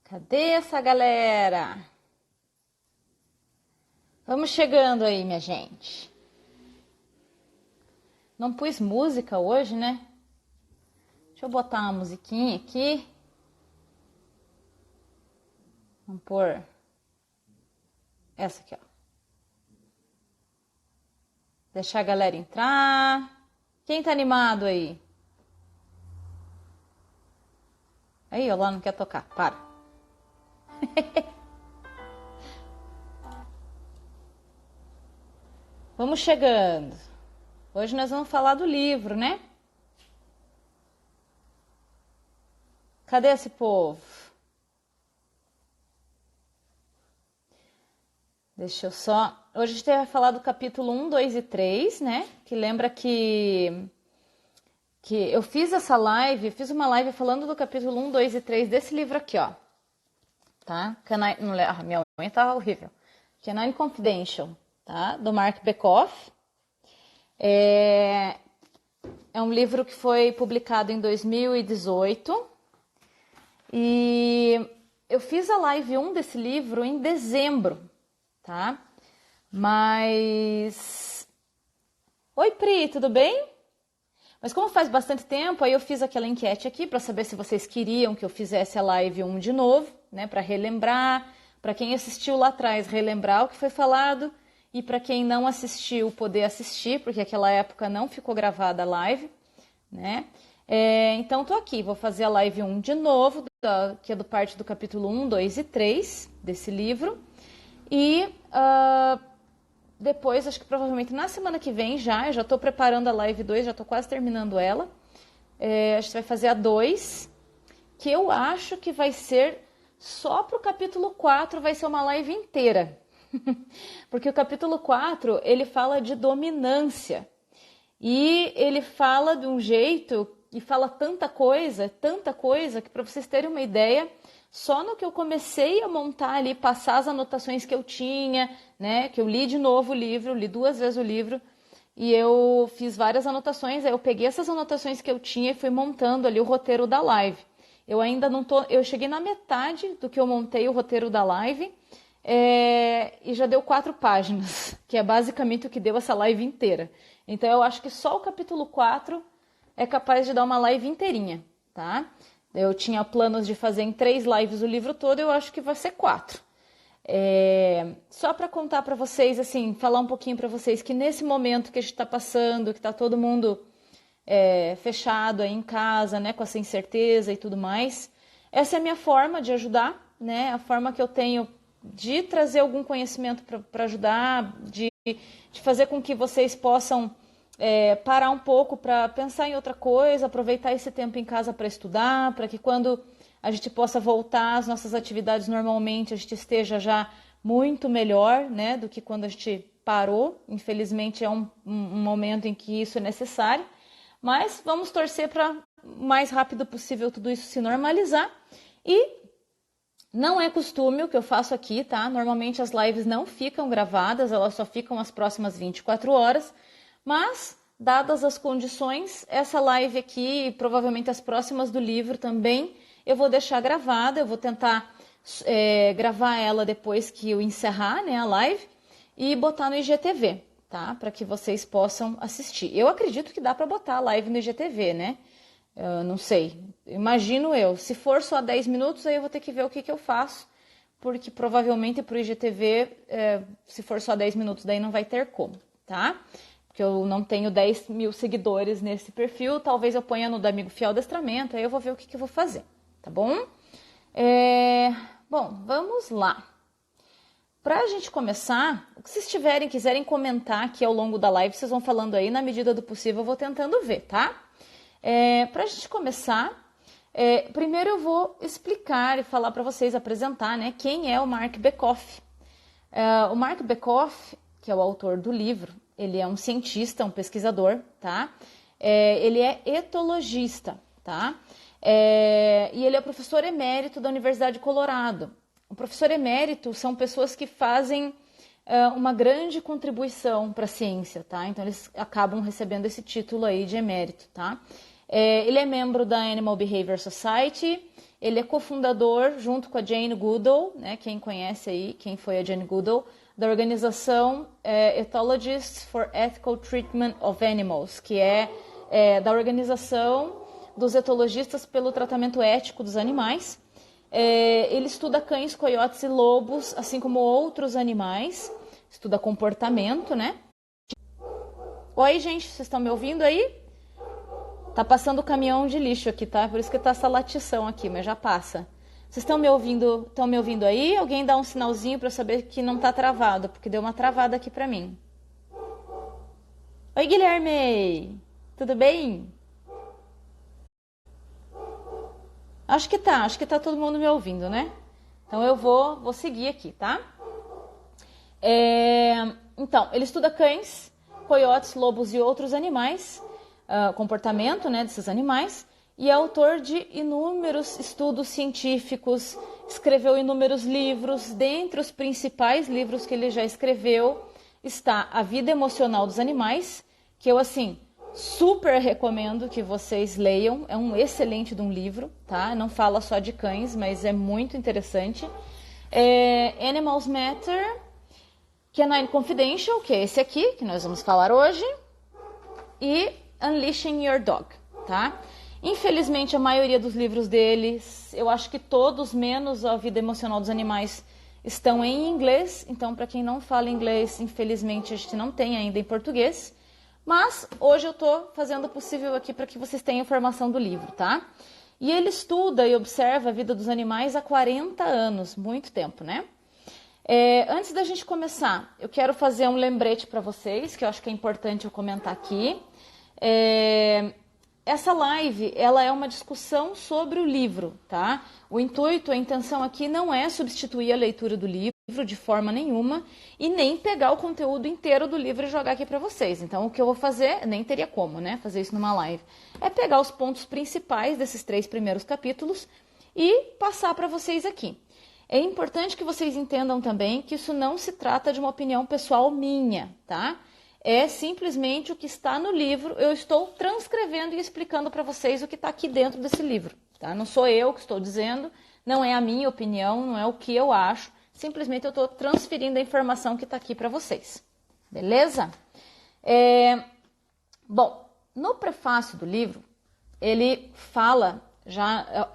Cadê essa galera? Vamos chegando aí, minha gente. Não pus música hoje, né? Deixa eu botar uma musiquinha aqui. Vamos pôr essa aqui, ó. Deixar a galera entrar. Quem tá animado aí? Aí, ó, lá não quer tocar. Para. Vamos chegando. Hoje nós vamos falar do livro, né? Cadê esse povo? Deixa eu só... Hoje a gente vai falar do capítulo 1, 2 e 3, né? Que lembra que eu fiz essa live, fiz uma live falando do capítulo 1, 2 e 3 desse livro aqui, ó. Tá? Minha unha tá horrível. Canine Confidential, tá? Do Mark Bekoff. É um livro que foi publicado em 2018. E eu fiz a live 1 desse livro em dezembro, tá? Mas... Oi, Pri, tudo bem? Mas como faz bastante tempo, aí eu fiz aquela enquete aqui para saber se vocês queriam que eu fizesse a live 1 de novo, né? Para relembrar, para quem assistiu lá atrás, relembrar o que foi falado, e para quem não assistiu, poder assistir, porque aquela época não ficou gravada a live, né? Então, tô aqui, vou fazer a live 1 de novo, que é do parte do capítulo 1, 2 e 3 desse livro. E depois, acho que provavelmente na semana que vem eu já estou preparando a live 2, já estou quase terminando ela. A gente vai fazer a 2, que eu acho que vai ser só para o capítulo 4, vai ser uma live inteira. Porque o capítulo 4, ele fala de dominância. E ele fala de um jeito e fala tanta coisa, que para vocês terem uma ideia, só no que eu comecei a montar ali, passar as anotações que eu tinha, né, que eu li de novo o livro, li 2 vezes o livro, e eu fiz várias anotações, aí eu peguei essas anotações que eu tinha e fui montando ali o roteiro da live. Eu ainda não tô, eu cheguei na metade do que eu montei o roteiro da live, e já deu 4 páginas, que é basicamente o que deu essa live inteira. Então eu acho que só o capítulo 4 é capaz de dar uma live inteirinha, tá? Eu tinha planos de fazer em 3 lives o livro todo, eu acho que vai ser 4. Só para contar para vocês, assim, falar um pouquinho para vocês que nesse momento que a gente está passando, que está todo mundo fechado aí em casa, né, com essa incerteza e tudo mais, essa é a minha forma de ajudar, né? A forma que eu tenho de trazer algum conhecimento para ajudar, de fazer com que vocês possam parar um pouco para pensar em outra coisa, aproveitar esse tempo em casa para estudar, para que quando a gente possa voltar às nossas atividades normalmente, a gente esteja já muito melhor, né, do que quando a gente parou. Infelizmente é um momento em que isso é necessário, mas vamos torcer para o mais rápido possível tudo isso se normalizar. E não é costume o que eu faço aqui, tá? Normalmente as lives não ficam gravadas, elas só ficam as próximas 24 horas, mas, dadas as condições, essa live aqui e provavelmente as próximas do livro também, eu vou deixar gravada, eu vou tentar gravar ela depois que eu encerrar, né, a live e botar no IGTV, tá? Para que vocês possam assistir. Eu acredito que dá para botar a live no IGTV, né? Eu não sei, imagino eu. Se for só 10 minutos, aí eu vou ter que ver o que eu faço, porque provavelmente para o IGTV, se for só 10 minutos, daí não vai ter como, tá? Porque eu não tenho 10 mil seguidores nesse perfil, talvez eu ponha no do Amigo Fiel Adestramento, aí eu vou ver o que eu vou fazer, tá bom? Bom, vamos lá. Para a gente começar, o que vocês quiserem comentar aqui ao longo da live, vocês vão falando aí, na medida do possível eu vou tentando ver, tá? Para a gente começar, primeiro eu vou explicar e falar para vocês, apresentar, né, quem é o Mark Bekoff. O Mark Bekoff, que é o autor do livro, ele é um cientista, um pesquisador, tá? Ele é etologista, tá? E ele é professor emérito da Universidade de Colorado. O professor emérito são pessoas que fazem uma grande contribuição para a ciência, tá? Então eles acabam recebendo esse título aí de emérito, tá? Ele é membro da Animal Behavior Society, ele é cofundador, junto com a Jane Goodall, né, quem conhece aí, quem foi a Jane Goodall, da organização Ethologists for Ethical Treatment of Animals, que é da organização dos etologistas pelo tratamento ético dos animais. Ele estuda cães, coiotes e lobos, assim como outros animais, estuda comportamento, né? Oi, gente, vocês estão me ouvindo aí? Tá passando o caminhão de lixo aqui, tá? Por isso que tá essa latição aqui, mas já passa. Vocês estão me ouvindo? Estão me ouvindo aí? Alguém dá um sinalzinho para eu saber que não tá travado, porque deu uma travada aqui para mim. Oi, Guilherme! Tudo bem? Acho que tá todo mundo me ouvindo, né? Então eu vou seguir aqui, tá? Então, ele estuda cães, coiotes, lobos e outros animais, comportamento, né, desses animais, e é autor de inúmeros estudos científicos, escreveu inúmeros livros. Dentre os principais livros que ele já escreveu está A Vida Emocional dos Animais, que eu, assim, super recomendo que vocês leiam. É um excelente de um livro, tá? Não fala só de cães, mas é muito interessante. Animals Matter, Canine Confidential, que é esse aqui, que nós vamos falar hoje, e Unleashing Your Dog, tá? Infelizmente, a maioria dos livros deles, eu acho que todos, menos A Vida Emocional dos Animais, estão em inglês. Então, para quem não fala inglês, infelizmente, a gente não tem ainda em português. Mas, hoje eu estou fazendo o possível aqui para que vocês tenham informação do livro, tá? E ele estuda e observa a vida dos animais há 40 anos, muito tempo, né? Antes da gente começar, eu quero fazer um lembrete para vocês, que eu acho que é importante eu comentar aqui. Essa live, ela é uma discussão sobre o livro, tá? O intuito, a intenção aqui não é substituir a leitura do livro de forma nenhuma e nem pegar o conteúdo inteiro do livro e jogar aqui para vocês. Então, o que eu vou fazer, nem teria como, né, fazer isso numa live, é pegar os pontos principais desses 3 primeiros capítulos e passar para vocês aqui. É importante que vocês entendam também que isso não se trata de uma opinião pessoal minha, tá? É simplesmente o que está no livro. Eu estou transcrevendo e explicando para vocês o que está aqui dentro desse livro, tá? Não sou eu que estou dizendo, não é a minha opinião, não é o que eu acho. Simplesmente eu estou transferindo a informação que está aqui para vocês. Beleza? Bom, no prefácio do livro, ele fala...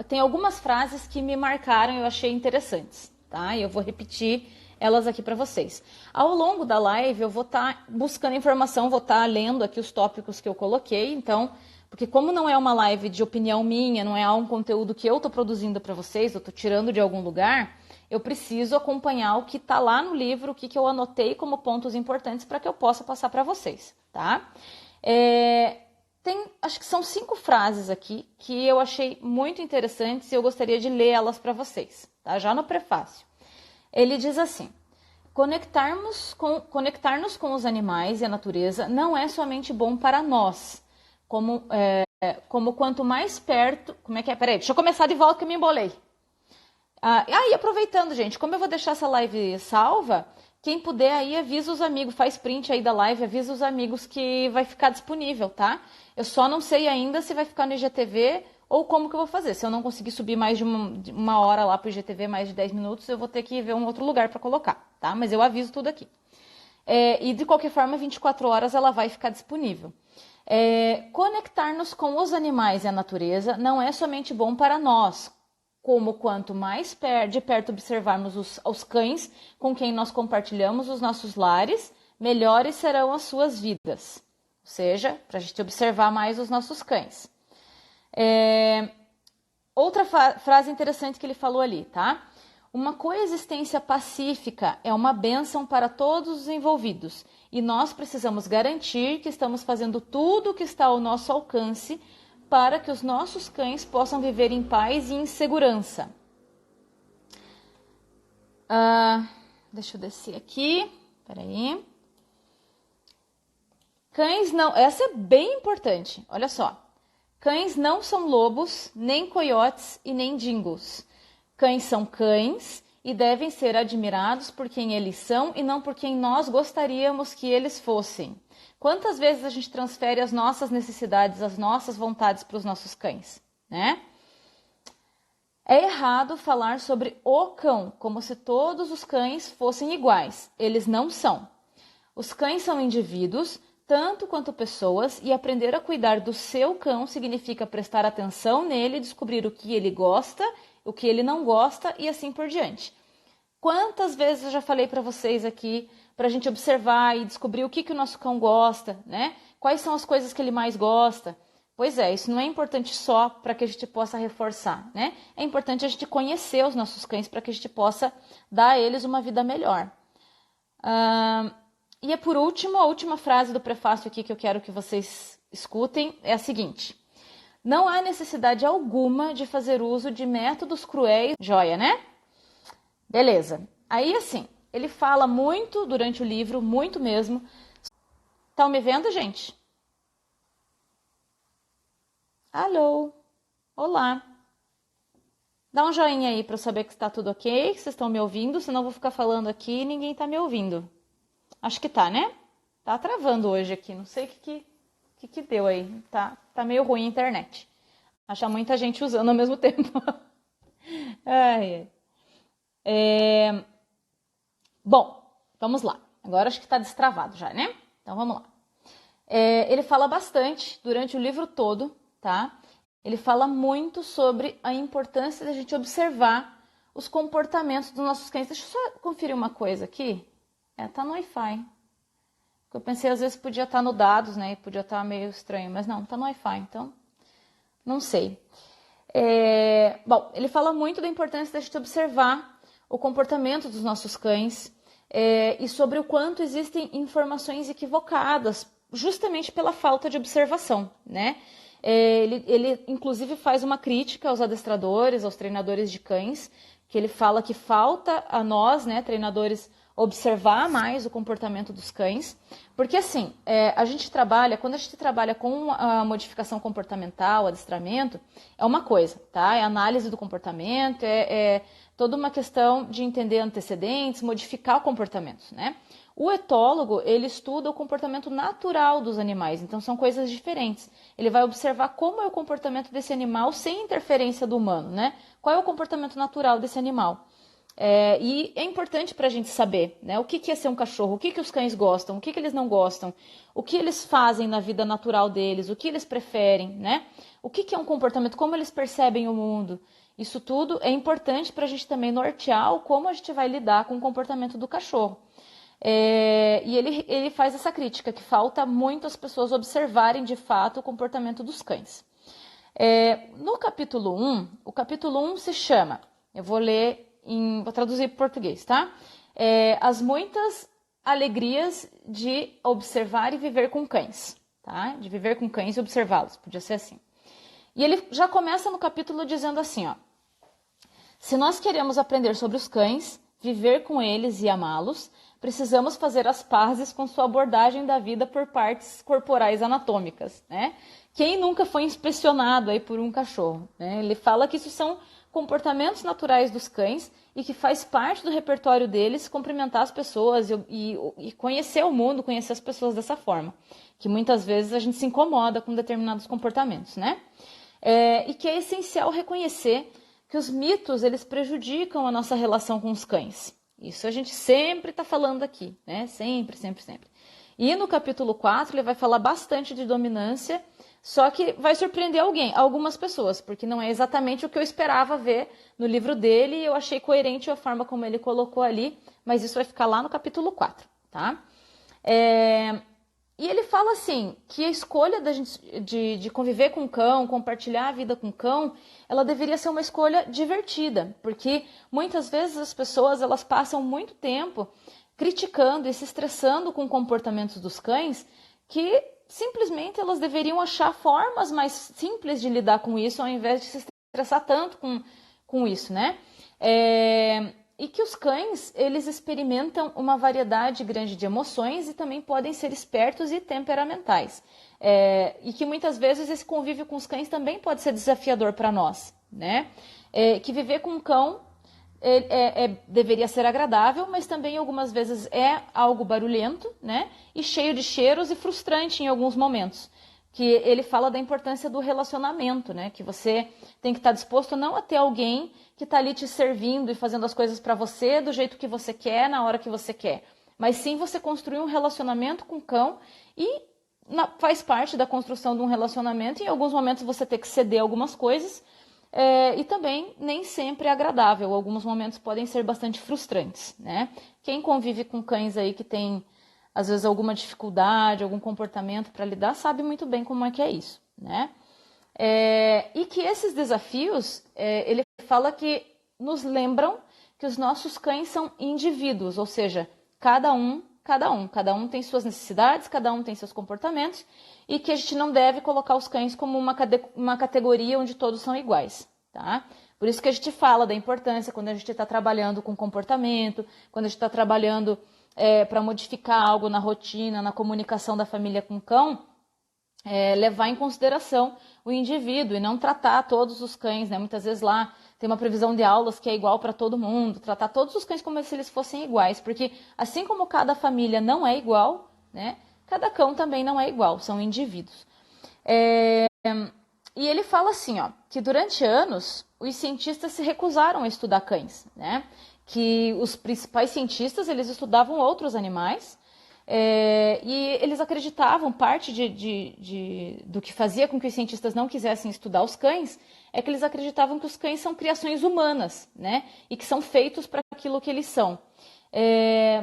tem algumas frases que me marcaram e eu achei interessantes, tá? E eu vou repetir elas aqui para vocês. Ao longo da live eu vou estar buscando informação, vou estar lendo aqui os tópicos que eu coloquei, então, porque como não é uma live de opinião minha, não é um conteúdo que eu estou produzindo para vocês, eu estou tirando de algum lugar, eu preciso acompanhar o que está lá no livro, o que eu anotei como pontos importantes para que eu possa passar para vocês, tá? Acho que são 5 frases aqui que eu achei muito interessantes e eu gostaria de ler elas para vocês, tá? Já no prefácio. Ele diz assim: conectar-nos com os animais e a natureza não é somente bom para nós, como quanto mais perto... Como é que é? Peraí, deixa eu começar de volta que eu me embolei. E aproveitando, gente, como eu vou deixar essa live salva, quem puder aí avisa os amigos, faz print aí da live, avisa os amigos que vai ficar disponível, tá? Eu só não sei ainda se vai ficar no IGTV ou como que eu vou fazer. Se eu não conseguir subir mais de uma hora lá pro IGTV, mais de 10 minutos, eu vou ter que ver um outro lugar para colocar, tá? Mas eu aviso tudo aqui. E de qualquer forma, 24 horas ela vai ficar disponível. Conectar-nos com os animais e a natureza não é somente bom para nós, como quanto mais de perto observarmos os cães com quem nós compartilhamos os nossos lares, melhores serão as suas vidas. Ou seja, para a gente observar mais os nossos cães. Outra frase interessante que ele falou ali, tá? Uma coexistência pacífica é uma bênção para todos os envolvidos e nós precisamos garantir que estamos fazendo tudo o que está ao nosso alcance para que os nossos cães possam viver em paz e em segurança. Deixa eu descer aqui. Peraí. Cães não... Essa é bem importante. Olha só. Cães não são lobos, nem coiotes e nem dingos. Cães são cães e devem ser admirados por quem eles são e não por quem nós gostaríamos que eles fossem. Quantas vezes a gente transfere as nossas necessidades, as nossas vontades para os nossos cães, né? É errado falar sobre o cão, como se todos os cães fossem iguais. Eles não são. Os cães são indivíduos, tanto quanto pessoas, e aprender a cuidar do seu cão significa prestar atenção nele, descobrir o que ele gosta, o que ele não gosta e assim por diante. Quantas vezes eu já falei para vocês aqui, para a gente observar e descobrir o que o nosso cão gosta, né? Quais são as coisas que ele mais gosta? Pois é, isso não é importante só para que a gente possa reforçar, né? É importante a gente conhecer os nossos cães para que a gente possa dar a eles uma vida melhor. E por último, a última frase do prefácio aqui que eu quero que vocês escutem é a seguinte: não há necessidade alguma de fazer uso de métodos cruéis. Joia, né? Beleza. Aí, assim, ele fala muito durante o livro, muito mesmo. Estão me vendo, gente? Alô? Olá. Dá um joinha aí para eu saber que está tudo ok, que vocês estão me ouvindo, senão eu vou ficar falando aqui e ninguém está me ouvindo. Acho que tá, né? Tá travando hoje aqui, não sei o que deu aí. Tá meio ruim a internet. Achar muita gente usando ao mesmo tempo. Ai. Bom, vamos lá. Agora acho que tá destravado já, né? Então vamos lá. Ele fala bastante durante o livro todo, tá? Ele fala muito sobre a importância da gente observar os comportamentos dos nossos cães. Deixa eu só conferir uma coisa aqui. Tá no Wi-Fi. Eu pensei, às vezes podia estar no dados, né? Podia estar meio estranho, mas não, tá no Wi-Fi, então não sei. Bom, ele fala muito da importância da gente observar o comportamento dos nossos cães e sobre o quanto existem informações equivocadas, justamente pela falta de observação, né? Ele inclusive faz uma crítica aos adestradores, aos treinadores de cães, que ele fala que falta a nós, né, treinadores, observar mais o comportamento dos cães, porque assim, quando a gente trabalha com a modificação comportamental, adestramento, é uma coisa, tá? É análise do comportamento, é toda uma questão de entender antecedentes, modificar comportamentos, né? O etólogo, ele estuda o comportamento natural dos animais, então são coisas diferentes. Ele vai observar como é o comportamento desse animal sem interferência do humano, né? Qual é o comportamento natural desse animal? E é importante para a gente saber, né, o que é ser um cachorro, o que os cães gostam, o que eles não gostam, o que eles fazem na vida natural deles, o que eles preferem, né? O que é um comportamento, como eles percebem o mundo. Isso tudo é importante para a gente também nortear como a gente vai lidar com o comportamento do cachorro. E ele faz essa crítica, que falta muito as pessoas observarem de fato o comportamento dos cães. No capítulo 1, o capítulo 1 se chama, eu vou traduzir para o português, tá? As muitas alegrias de observar e viver com cães, tá? De viver com cães e observá-los, podia ser assim. E ele já começa no capítulo dizendo assim, ó: se nós queremos aprender sobre os cães, viver com eles e amá-los, precisamos fazer as pazes com sua abordagem da vida por partes corporais anatômicas, né? Quem nunca foi inspecionado aí por um cachorro, né? Ele fala que isso são comportamentos naturais dos cães e que faz parte do repertório deles cumprimentar as pessoas e conhecer o mundo, conhecer as pessoas dessa forma, que muitas vezes a gente se incomoda com determinados comportamentos, né? E que é essencial reconhecer que os mitos, eles prejudicam a nossa relação com os cães. Isso a gente sempre está falando aqui, né? Sempre, sempre, sempre. E no capítulo 4 ele vai falar bastante de dominância, só que vai surpreender algumas pessoas, porque não é exatamente o que eu esperava ver no livro dele, e eu achei coerente a forma como ele colocou ali, mas isso vai ficar lá no capítulo 4, tá? E ele fala assim, que a escolha da gente de conviver com o cão, compartilhar a vida com o cão, ela deveria ser uma escolha divertida, porque muitas vezes as pessoas, elas passam muito tempo criticando e se estressando com comportamentos dos cães, que simplesmente elas deveriam achar formas mais simples de lidar com isso, ao invés de se estressar tanto com isso, né? E que os cães, eles experimentam uma variedade grande de emoções e também podem ser espertos e temperamentais. E que muitas vezes esse convívio com os cães também pode ser desafiador para nós, né? Que viver com um cão deveria ser agradável, mas também algumas vezes é algo barulhento, né? E cheio de cheiros e frustrante em alguns momentos. Que ele fala da importância do relacionamento, né? Que você tem que estar disposto não a ter alguém que está ali te servindo e fazendo as coisas para você do jeito que você quer, na hora que você quer. Mas sim você construir um relacionamento com o cão e faz parte da construção de um relacionamento. Em alguns momentos você tem que ceder algumas coisas e também nem sempre é agradável. Alguns momentos podem ser bastante frustrantes, né? Quem convive com cães aí que tem às vezes alguma dificuldade, algum comportamento para lidar, sabe muito bem como é que é isso, né? E que esses desafios, ele fala que nos lembram que os nossos cães são indivíduos, ou seja, cada um tem suas necessidades, cada um tem seus comportamentos, e que a gente não deve colocar os cães como uma categoria onde todos são iguais, tá? Por isso que a gente fala da importância quando a gente está trabalhando com comportamento, quando a gente está trabalhando para modificar algo na rotina, na comunicação da família com o cão, levar em consideração o indivíduo e não tratar todos os cães, né? Muitas vezes lá tem uma previsão de aulas que é igual para todo mundo, tratar todos os cães como se eles fossem iguais, porque assim como cada família não é igual, né? Cada cão também não é igual, são indivíduos. E ele fala assim, ó, que durante anos os cientistas se recusaram a estudar cães, né? Que os principais cientistas eles estudavam outros animais e eles acreditavam, parte do que fazia com que os cientistas não quisessem estudar os cães, é que eles acreditavam que os cães são criações humanas, né? E que são feitos para aquilo que eles são.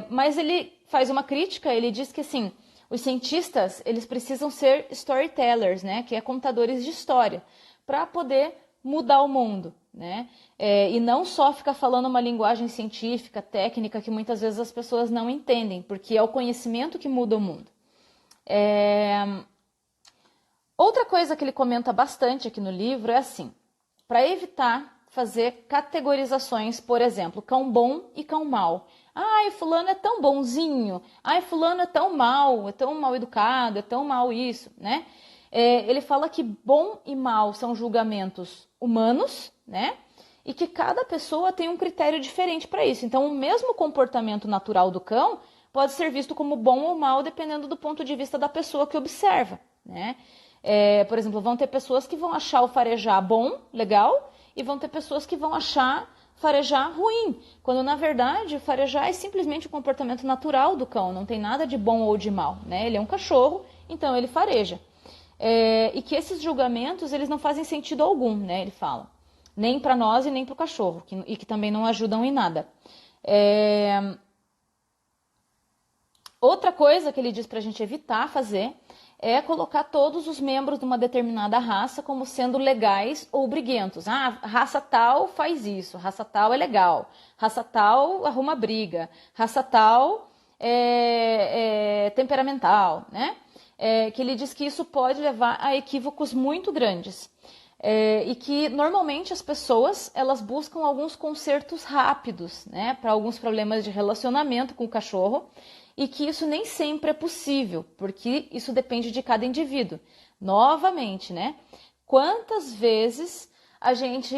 Mas ele faz uma crítica, ele diz que assim, os cientistas eles precisam ser storytellers, né? Que é contadores de história, para poder mudar o mundo, né? E não só ficar falando uma linguagem científica, técnica, que muitas vezes as pessoas não entendem, porque é o conhecimento que muda o mundo. Outra coisa que ele comenta bastante aqui no livro é assim, para evitar fazer categorizações, por exemplo, cão bom e cão mau. Ai, fulano é tão bonzinho, ai, fulano é tão mal educado, é tão mal isso, né? Ele fala que bom e mal são julgamentos humanos, né? E que cada pessoa tem um critério diferente para isso. Então, o mesmo comportamento natural do cão pode ser visto como bom ou mal, dependendo do ponto de vista da pessoa que observa, né? Por exemplo, vão ter pessoas que vão achar o farejar bom, legal, e vão ter pessoas que vão achar farejar ruim, quando na verdade o farejar é simplesmente o comportamento natural do cão, não tem nada de bom ou de mal, né? Ele é um cachorro, então ele fareja. E que esses julgamentos eles não fazem sentido algum, né? Ele fala, nem para nós e nem para o cachorro, e que também não ajudam em nada. Outra coisa que ele diz para a gente evitar fazer é colocar todos os membros de uma determinada raça como sendo legais ou briguentos. Ah, raça tal faz isso, raça tal é legal, raça tal arruma briga, raça tal é temperamental, né? Que ele diz que isso pode levar a equívocos muito grandes. E que normalmente as pessoas elas buscam alguns consertos rápidos, né, para alguns problemas de relacionamento com o cachorro, e que isso nem sempre é possível, porque isso depende de cada indivíduo. Novamente, né? Quantas vezes a gente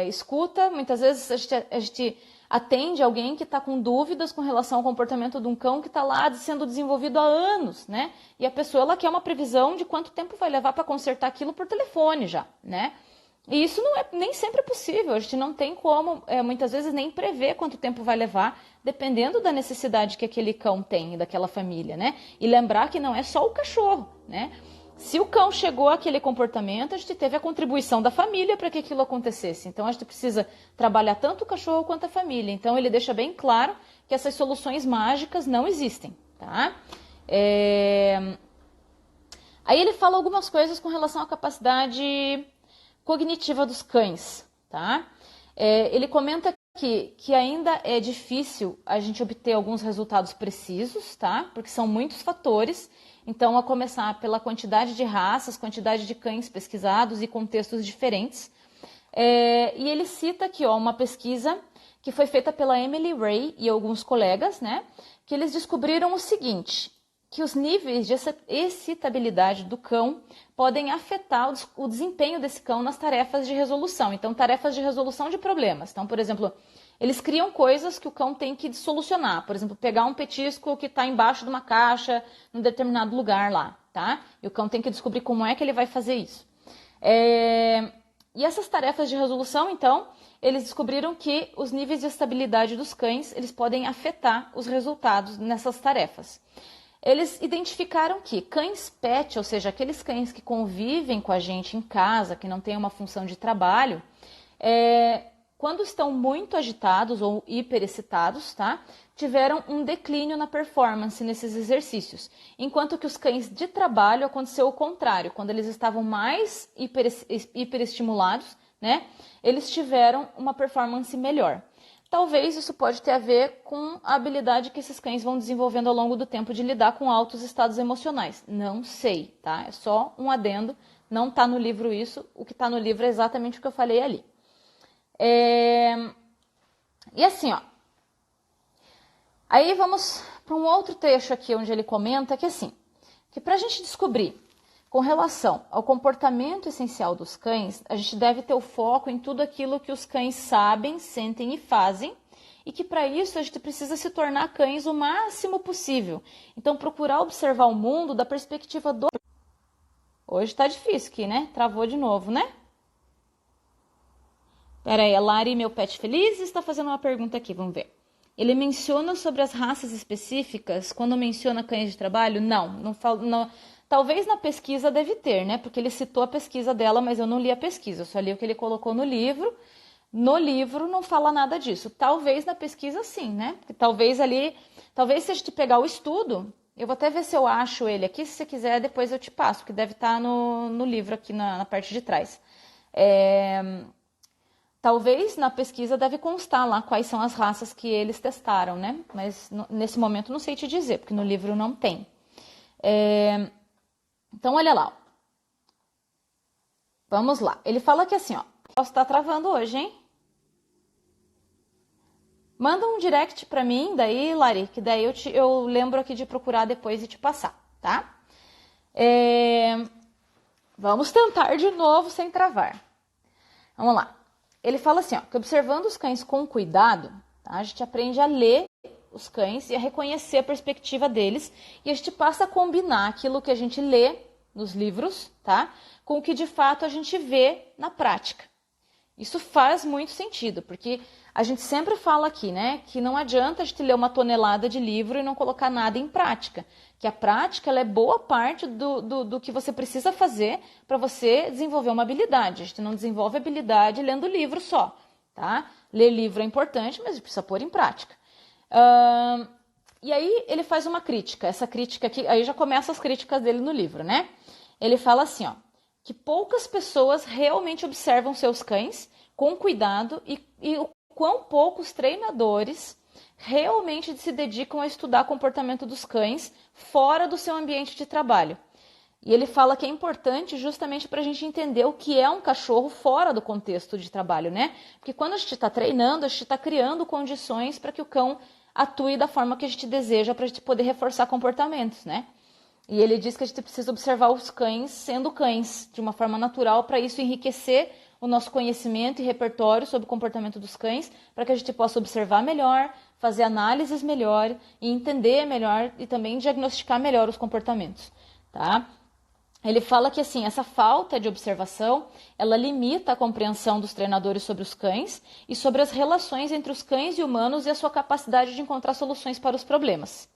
escuta, muitas vezes a gente atende alguém que está com dúvidas com relação ao comportamento de um cão que está lá sendo desenvolvido há anos, né? E a pessoa ela quer uma previsão de quanto tempo vai levar para consertar aquilo por telefone já, né? E isso nem sempre é possível, a gente não tem como, muitas vezes, nem prever quanto tempo vai levar, dependendo da necessidade que aquele cão tem, daquela família, né? E lembrar que não é só o cachorro, né? Se o cão chegou àquele comportamento, a gente teve a contribuição da família para que aquilo acontecesse. Então, a gente precisa trabalhar tanto o cachorro quanto a família. Então, ele deixa bem claro que essas soluções mágicas não existem, tá? Aí ele fala algumas coisas com relação à capacidade cognitiva dos cães, tá? Ele comenta que ainda é difícil a gente obter alguns resultados precisos, tá? Porque são muitos fatores. Então, a começar pela quantidade de raças, quantidade de cães pesquisados e contextos diferentes. E ele cita aqui uma pesquisa que foi feita pela Emily Ray e alguns colegas, né? Que eles descobriram o seguinte, que os níveis de excitabilidade do cão podem afetar o desempenho desse cão nas tarefas de resolução. Então, tarefas de resolução de problemas. Então, por exemplo, eles criam coisas que o cão tem que solucionar. Por exemplo, pegar um petisco que está embaixo de uma caixa, num determinado lugar lá, tá? E o cão tem que descobrir como é que ele vai fazer isso. E essas tarefas de resolução, então, eles descobriram que os níveis de estabilidade dos cães, eles podem afetar os resultados nessas tarefas. Eles identificaram que cães pet, ou seja, aqueles cães que convivem com a gente em casa, que não têm uma função de trabalho, quando estão muito agitados ou hiperexcitados, tá? Tiveram um declínio na performance nesses exercícios. Enquanto que os cães de trabalho aconteceu o contrário. Quando eles estavam mais hiperestimulados, né? Eles tiveram uma performance melhor. Talvez isso pode ter a ver com a habilidade que esses cães vão desenvolvendo ao longo do tempo de lidar com altos estados emocionais. Não sei, tá? É só um adendo, não está no livro isso. O que está no livro é exatamente o que eu falei ali. E assim, ó. Aí vamos para um outro trecho aqui onde ele comenta que assim, que para a gente descobrir com relação ao comportamento essencial dos cães, a gente deve ter o foco em tudo aquilo que os cães sabem, sentem e fazem, e que para isso a gente precisa se tornar cães o máximo possível. Então procurar observar o mundo da perspectiva do... Hoje tá difícil aqui, né? Travou de novo, né? Pera aí, a Lari, meu pet feliz, está fazendo uma pergunta aqui, vamos ver. Ele menciona sobre as raças específicas quando menciona cães de trabalho? Não falo, não. Talvez na pesquisa deve ter, né? Porque ele citou a pesquisa dela, mas eu não li a pesquisa, eu só li o que ele colocou no livro. No livro não fala nada disso. Talvez na pesquisa sim, né? Porque talvez se a gente pegar o estudo, eu vou até ver se eu acho ele aqui, se você quiser depois eu te passo, que deve estar no livro aqui na parte de trás. Talvez na pesquisa deve constar lá quais são as raças que eles testaram, né? Mas nesse momento não sei te dizer, porque no livro não tem. Então, olha lá. Vamos lá. Ele fala que assim, ó. Posso estar travando hoje, hein? Manda um direct pra mim, daí, Lari, que daí eu lembro aqui de procurar depois e te passar, tá? Vamos tentar de novo sem travar. Vamos lá. Ele fala assim, ó, que observando os cães com cuidado, tá, a gente aprende a ler os cães e a reconhecer a perspectiva deles, e a gente passa a combinar aquilo que a gente lê nos livros, tá, com o que de fato a gente vê na prática. Isso faz muito sentido, porque a gente sempre fala aqui, né, que não adianta a gente ler uma tonelada de livro e não colocar nada em prática, que a prática ela é boa parte do que você precisa fazer para você desenvolver uma habilidade. A gente não desenvolve habilidade lendo livro só, tá? Ler livro é importante, mas a gente precisa pôr em prática. E aí ele faz uma crítica, essa crítica aqui, aí já começa as críticas dele no livro, né? Ele fala assim, ó, que poucas pessoas realmente observam seus cães com cuidado e o quão poucos treinadores realmente se dedicam a estudar o comportamento dos cães fora do seu ambiente de trabalho. E ele fala que é importante justamente para a gente entender o que é um cachorro fora do contexto de trabalho, né? Porque quando a gente está treinando, a gente está criando condições para que o cão atue da forma que a gente deseja para a gente poder reforçar comportamentos, né? E ele diz que a gente precisa observar os cães sendo cães, de uma forma natural, para isso enriquecer o nosso conhecimento e repertório sobre o comportamento dos cães, para que a gente possa observar melhor, fazer análises melhor e entender melhor e também diagnosticar melhor os comportamentos, tá? Ele fala que assim, essa falta de observação, ela limita a compreensão dos treinadores sobre os cães e sobre as relações entre os cães e humanos e a sua capacidade de encontrar soluções para os problemas.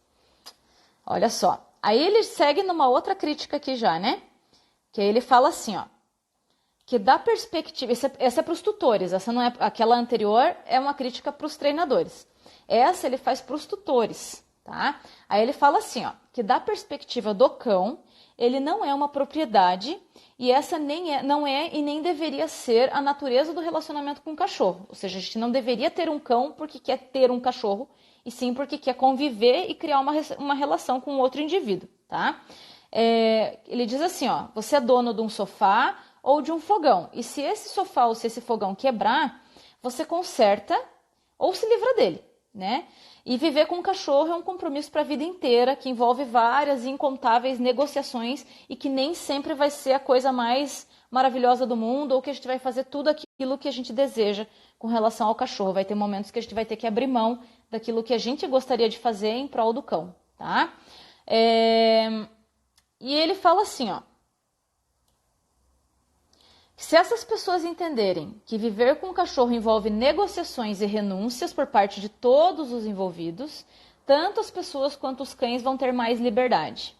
Olha só. Aí ele segue numa outra crítica aqui já, né? Que aí ele fala assim, ó. Que da perspectiva... Essa é para os tutores, essa não é... Aquela anterior é uma crítica para os treinadores. Essa ele faz para os tutores, tá? Aí ele fala assim, ó. Que da perspectiva do cão, ele não é uma propriedade e essa não é e nem deveria ser a natureza do relacionamento com o cachorro. Ou seja, a gente não deveria ter um cão porque quer ter um cachorro, e sim porque quer conviver e criar uma relação com outro indivíduo, tá? Ele diz assim, ó, você é dono de um sofá ou de um fogão, e se esse sofá ou se esse fogão quebrar, você conserta ou se livra dele. né? E viver com um cachorro é um compromisso para a vida inteira, que envolve várias e incontáveis negociações e que nem sempre vai ser a coisa mais maravilhosa do mundo ou que a gente vai fazer tudo aquilo que a gente deseja com relação ao cachorro. Vai ter momentos que a gente vai ter que abrir mão daquilo que a gente gostaria de fazer em prol do cão, tá? E ele fala assim, ó. Se essas pessoas entenderem que viver com o cachorro envolve negociações e renúncias por parte de todos os envolvidos, tanto as pessoas quanto os cães vão ter mais liberdade.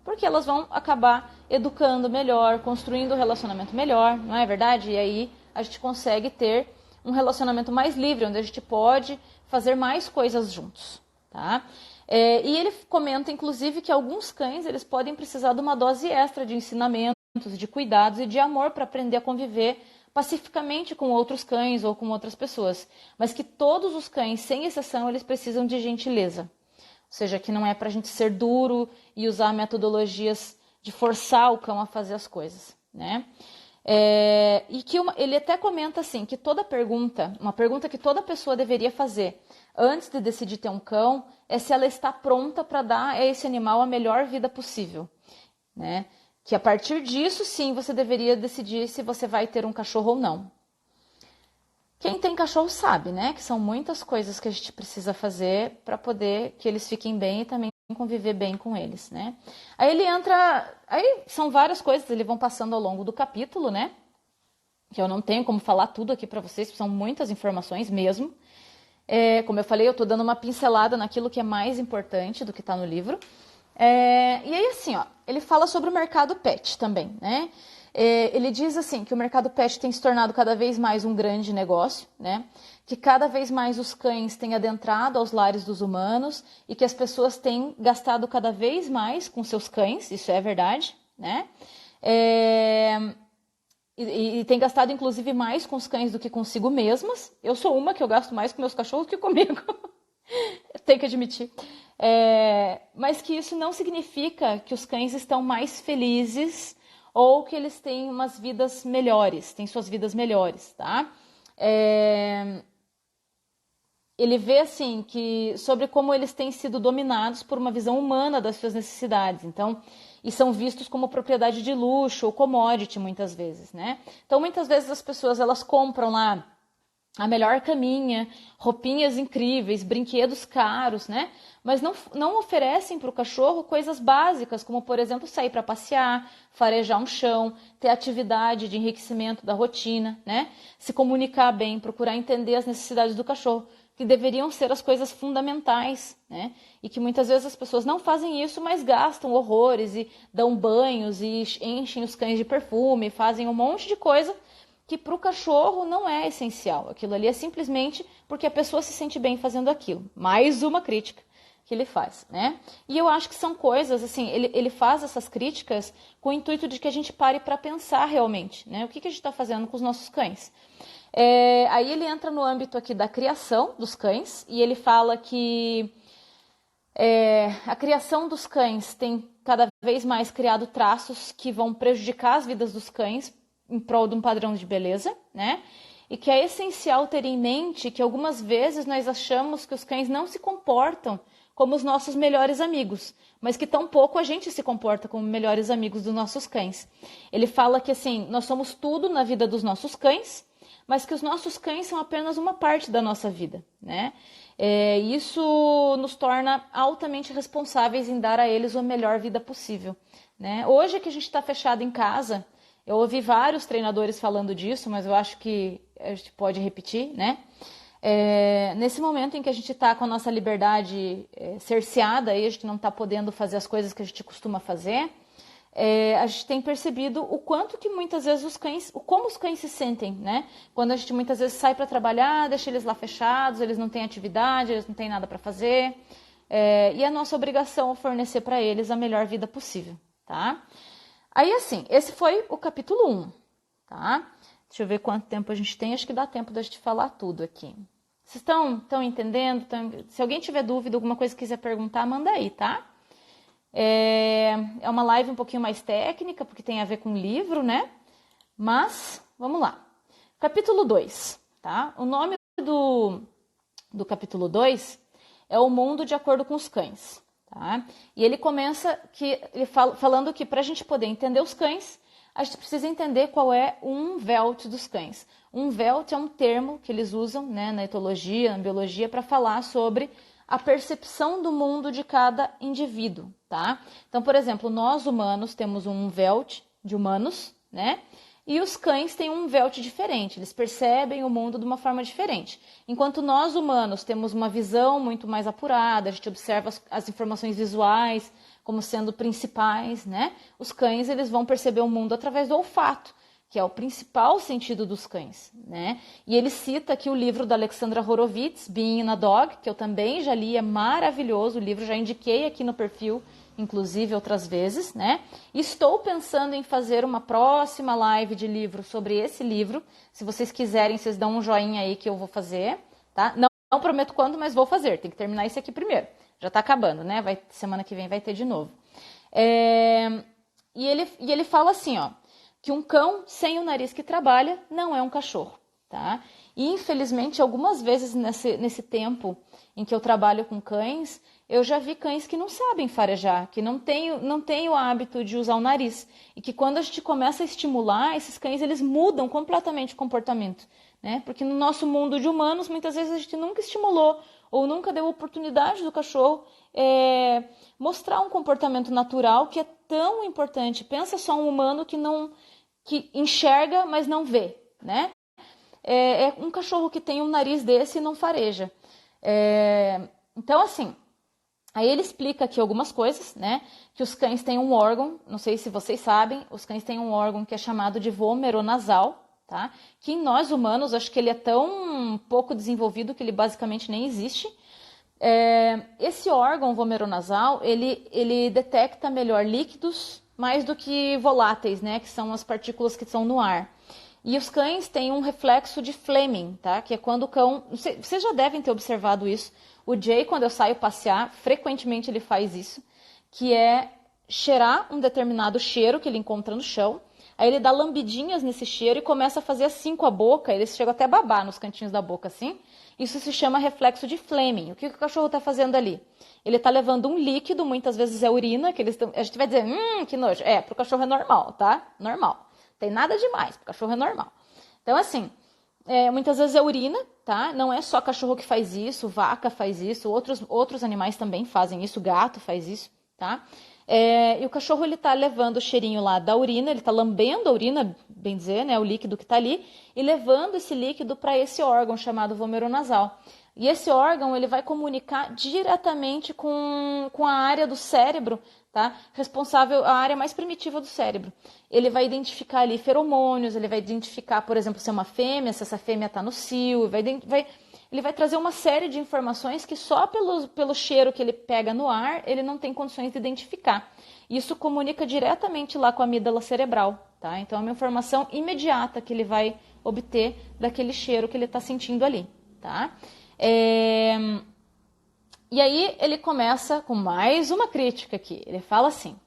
Porque elas vão acabar educando melhor, construindo um relacionamento melhor, não é verdade? E aí a gente consegue ter um relacionamento mais livre, onde a gente pode fazer mais coisas juntos, tá? E ele comenta, inclusive, que alguns cães eles podem precisar de uma dose extra de ensinamento, de cuidados e de amor para aprender a conviver pacificamente com outros cães ou com outras pessoas, mas que todos os cães, sem exceção, eles precisam de gentileza, ou seja, que não é para a gente ser duro e usar metodologias de forçar o cão a fazer as coisas, né? E que ele até comenta assim, que uma pergunta que toda pessoa deveria fazer antes de decidir ter um cão, é se ela está pronta para dar a esse animal a melhor vida possível, né? Que a partir disso, sim, você deveria decidir se você vai ter um cachorro ou não. Quem tem cachorro sabe, né? Que são muitas coisas que a gente precisa fazer para poder que eles fiquem bem e também conviver bem com eles, né? Aí são várias coisas, eles vão passando ao longo do capítulo, né? Que eu não tenho como falar tudo aqui para vocês, são muitas informações mesmo. Como eu falei, eu estou dando uma pincelada naquilo que é mais importante do que está no livro. E aí, assim, ó, ele fala sobre o mercado pet também, né? Ele diz assim que o mercado pet tem se tornado cada vez mais um grande negócio, né? Que cada vez mais os cães têm adentrado aos lares dos humanos e que as pessoas têm gastado cada vez mais com seus cães, isso é verdade, né? E tem gastado, inclusive, mais com os cães do que consigo mesmas. Eu sou uma que eu gasto mais com meus cachorros que comigo. Tenho que admitir. Mas que isso não significa que os cães estão mais felizes ou que eles têm umas vidas melhores, têm suas vidas melhores, tá? Ele vê, assim, que sobre como eles têm sido dominados por uma visão humana das suas necessidades, então, e são vistos como propriedade de luxo ou commodity, muitas vezes, né? Então, muitas vezes as pessoas, elas compram lá a melhor caminha, roupinhas incríveis, brinquedos caros, né? Mas não oferecem para o cachorro coisas básicas, como, por exemplo, sair para passear, farejar um chão, ter atividade de enriquecimento da rotina, né? Se comunicar bem, procurar entender as necessidades do cachorro, que deveriam ser as coisas fundamentais, né? E que muitas vezes as pessoas não fazem isso, mas gastam horrores e dão banhos e enchem os cães de perfume, fazem um monte de coisa que para o cachorro não é essencial. Aquilo ali é simplesmente porque a pessoa se sente bem fazendo aquilo. Mais uma crítica que ele faz, né? E eu acho que são coisas, assim, ele faz essas críticas com o intuito de que a gente pare para pensar realmente, né? O que a gente está fazendo com os nossos cães? Aí ele entra no âmbito aqui da criação dos cães e ele fala que a criação dos cães tem cada vez mais criado traços que vão prejudicar as vidas dos cães em prol de um padrão de beleza, né? E que é essencial ter em mente que algumas vezes nós achamos que os cães não se comportam como os nossos melhores amigos, mas que tampouco a gente se comporta como melhores amigos dos nossos cães. Ele fala que, assim, nós somos tudo na vida dos nossos cães, mas que os nossos cães são apenas uma parte da nossa vida, né? Isso nos torna altamente responsáveis em dar a eles a melhor vida possível, né? Hoje que a gente está fechado em casa, eu ouvi vários treinadores falando disso, mas eu acho que a gente pode repetir, né? Nesse momento em que a gente está com a nossa liberdade cerceada e a gente não está podendo fazer as coisas que a gente costuma fazer, a gente tem percebido o quanto que muitas vezes como os cães se sentem, né? Quando a gente muitas vezes sai para trabalhar, deixa eles lá fechados, eles não têm atividade, eles não têm nada para fazer, e a nossa obrigação é fornecer para eles a melhor vida possível, tá? Aí, assim, esse foi o capítulo 1, tá? Deixa eu ver quanto tempo a gente tem, acho que dá tempo da gente falar tudo aqui. Vocês estão entendendo? Se alguém tiver dúvida, alguma coisa quiser perguntar, manda aí, tá? É uma live um pouquinho mais técnica, porque tem a ver com o livro, né? Mas, vamos lá. Capítulo 2, tá? O nome do capítulo 2 é o mundo de acordo com os cães. Tá? E ele começa falando que para a gente poder entender os cães, a gente precisa entender qual é o umvelt dos cães. Umvelt é um termo que eles usam, né, na etologia, na biologia, para falar sobre a percepção do mundo de cada indivíduo. Tá? Então, por exemplo, nós humanos temos um umvelt de humanos, né? E os cães têm um umvelt diferente, eles percebem o mundo de uma forma diferente. Enquanto nós humanos temos uma visão muito mais apurada, a gente observa as informações visuais como sendo principais, né? Os cães eles vão perceber o mundo através do olfato, que é o principal sentido dos cães, né? E ele cita aqui o livro da Alexandra Horowitz, Being a Dog, que eu também já li, é maravilhoso o livro, já indiquei aqui no perfil, inclusive outras vezes, né? Estou pensando em fazer uma próxima live de livro sobre esse livro. Se vocês quiserem, vocês dão um joinha aí que eu vou fazer, tá? Não prometo quando, mas vou fazer. Tem que terminar isso aqui primeiro. Já tá acabando, né? Semana que vem vai ter de novo. E ele fala assim, ó, que um cão sem o nariz que trabalha não é um cachorro, tá? E infelizmente, algumas vezes nesse tempo em que eu trabalho com cães, eu já vi cães que não sabem farejar, que não têm o hábito de usar o nariz. E que quando a gente começa a estimular, esses cães eles mudam completamente o comportamento. Né? Porque no nosso mundo de humanos, muitas vezes a gente nunca estimulou ou nunca deu oportunidade do cachorro mostrar um comportamento natural que é tão importante. Pensa só um humano que enxerga, mas não vê. Né? É um cachorro que tem um nariz desse e não fareja. Então, assim... Aí ele explica aqui algumas coisas, né? Que os cães têm um órgão, não sei se vocês sabem, os cães têm um órgão que é chamado de vomeronasal, tá? Que em nós humanos, acho que ele é tão pouco desenvolvido que ele basicamente nem existe. Esse órgão vomeronasal, ele detecta melhor líquidos mais do que voláteis, né? Que são as partículas que estão no ar. E os cães têm um reflexo de Fleming, tá? Que é quando o cão... Vocês já devem ter observado isso. O Jay, quando eu saio passear, frequentemente ele faz isso, que é cheirar um determinado cheiro que ele encontra no chão, aí ele dá lambidinhas nesse cheiro e começa a fazer assim com a boca, ele chega até a babar nos cantinhos da boca assim. Isso se chama reflexo de Fleming. O que o cachorro está fazendo ali? Ele está levando um líquido, muitas vezes é urina, que a gente vai dizer, que nojo. Para o cachorro é normal, tá? Normal. Tem nada demais, para o cachorro é normal. Então, assim, muitas vezes é urina, tá? Não é só cachorro que faz isso, vaca faz isso, outros animais também fazem isso, gato faz isso, tá? E o cachorro, ele tá levando o cheirinho lá da urina, ele tá lambendo a urina, bem dizer, né? O líquido que tá ali, e levando esse líquido para esse órgão chamado vomeronasal. E esse órgão, ele vai comunicar diretamente com a área do cérebro, tá? Responsável, a área mais primitiva do cérebro. Ele vai identificar ali feromônios, ele vai identificar, por exemplo, se é uma fêmea, se essa fêmea está no cio, ele vai trazer uma série de informações que só pelo cheiro que ele pega no ar, ele não tem condições de identificar. Isso comunica diretamente lá com a amígdala cerebral, tá? Então é uma informação imediata que ele vai obter daquele cheiro que ele está sentindo ali, tá? E aí ele começa com mais uma crítica aqui. Ele fala assim,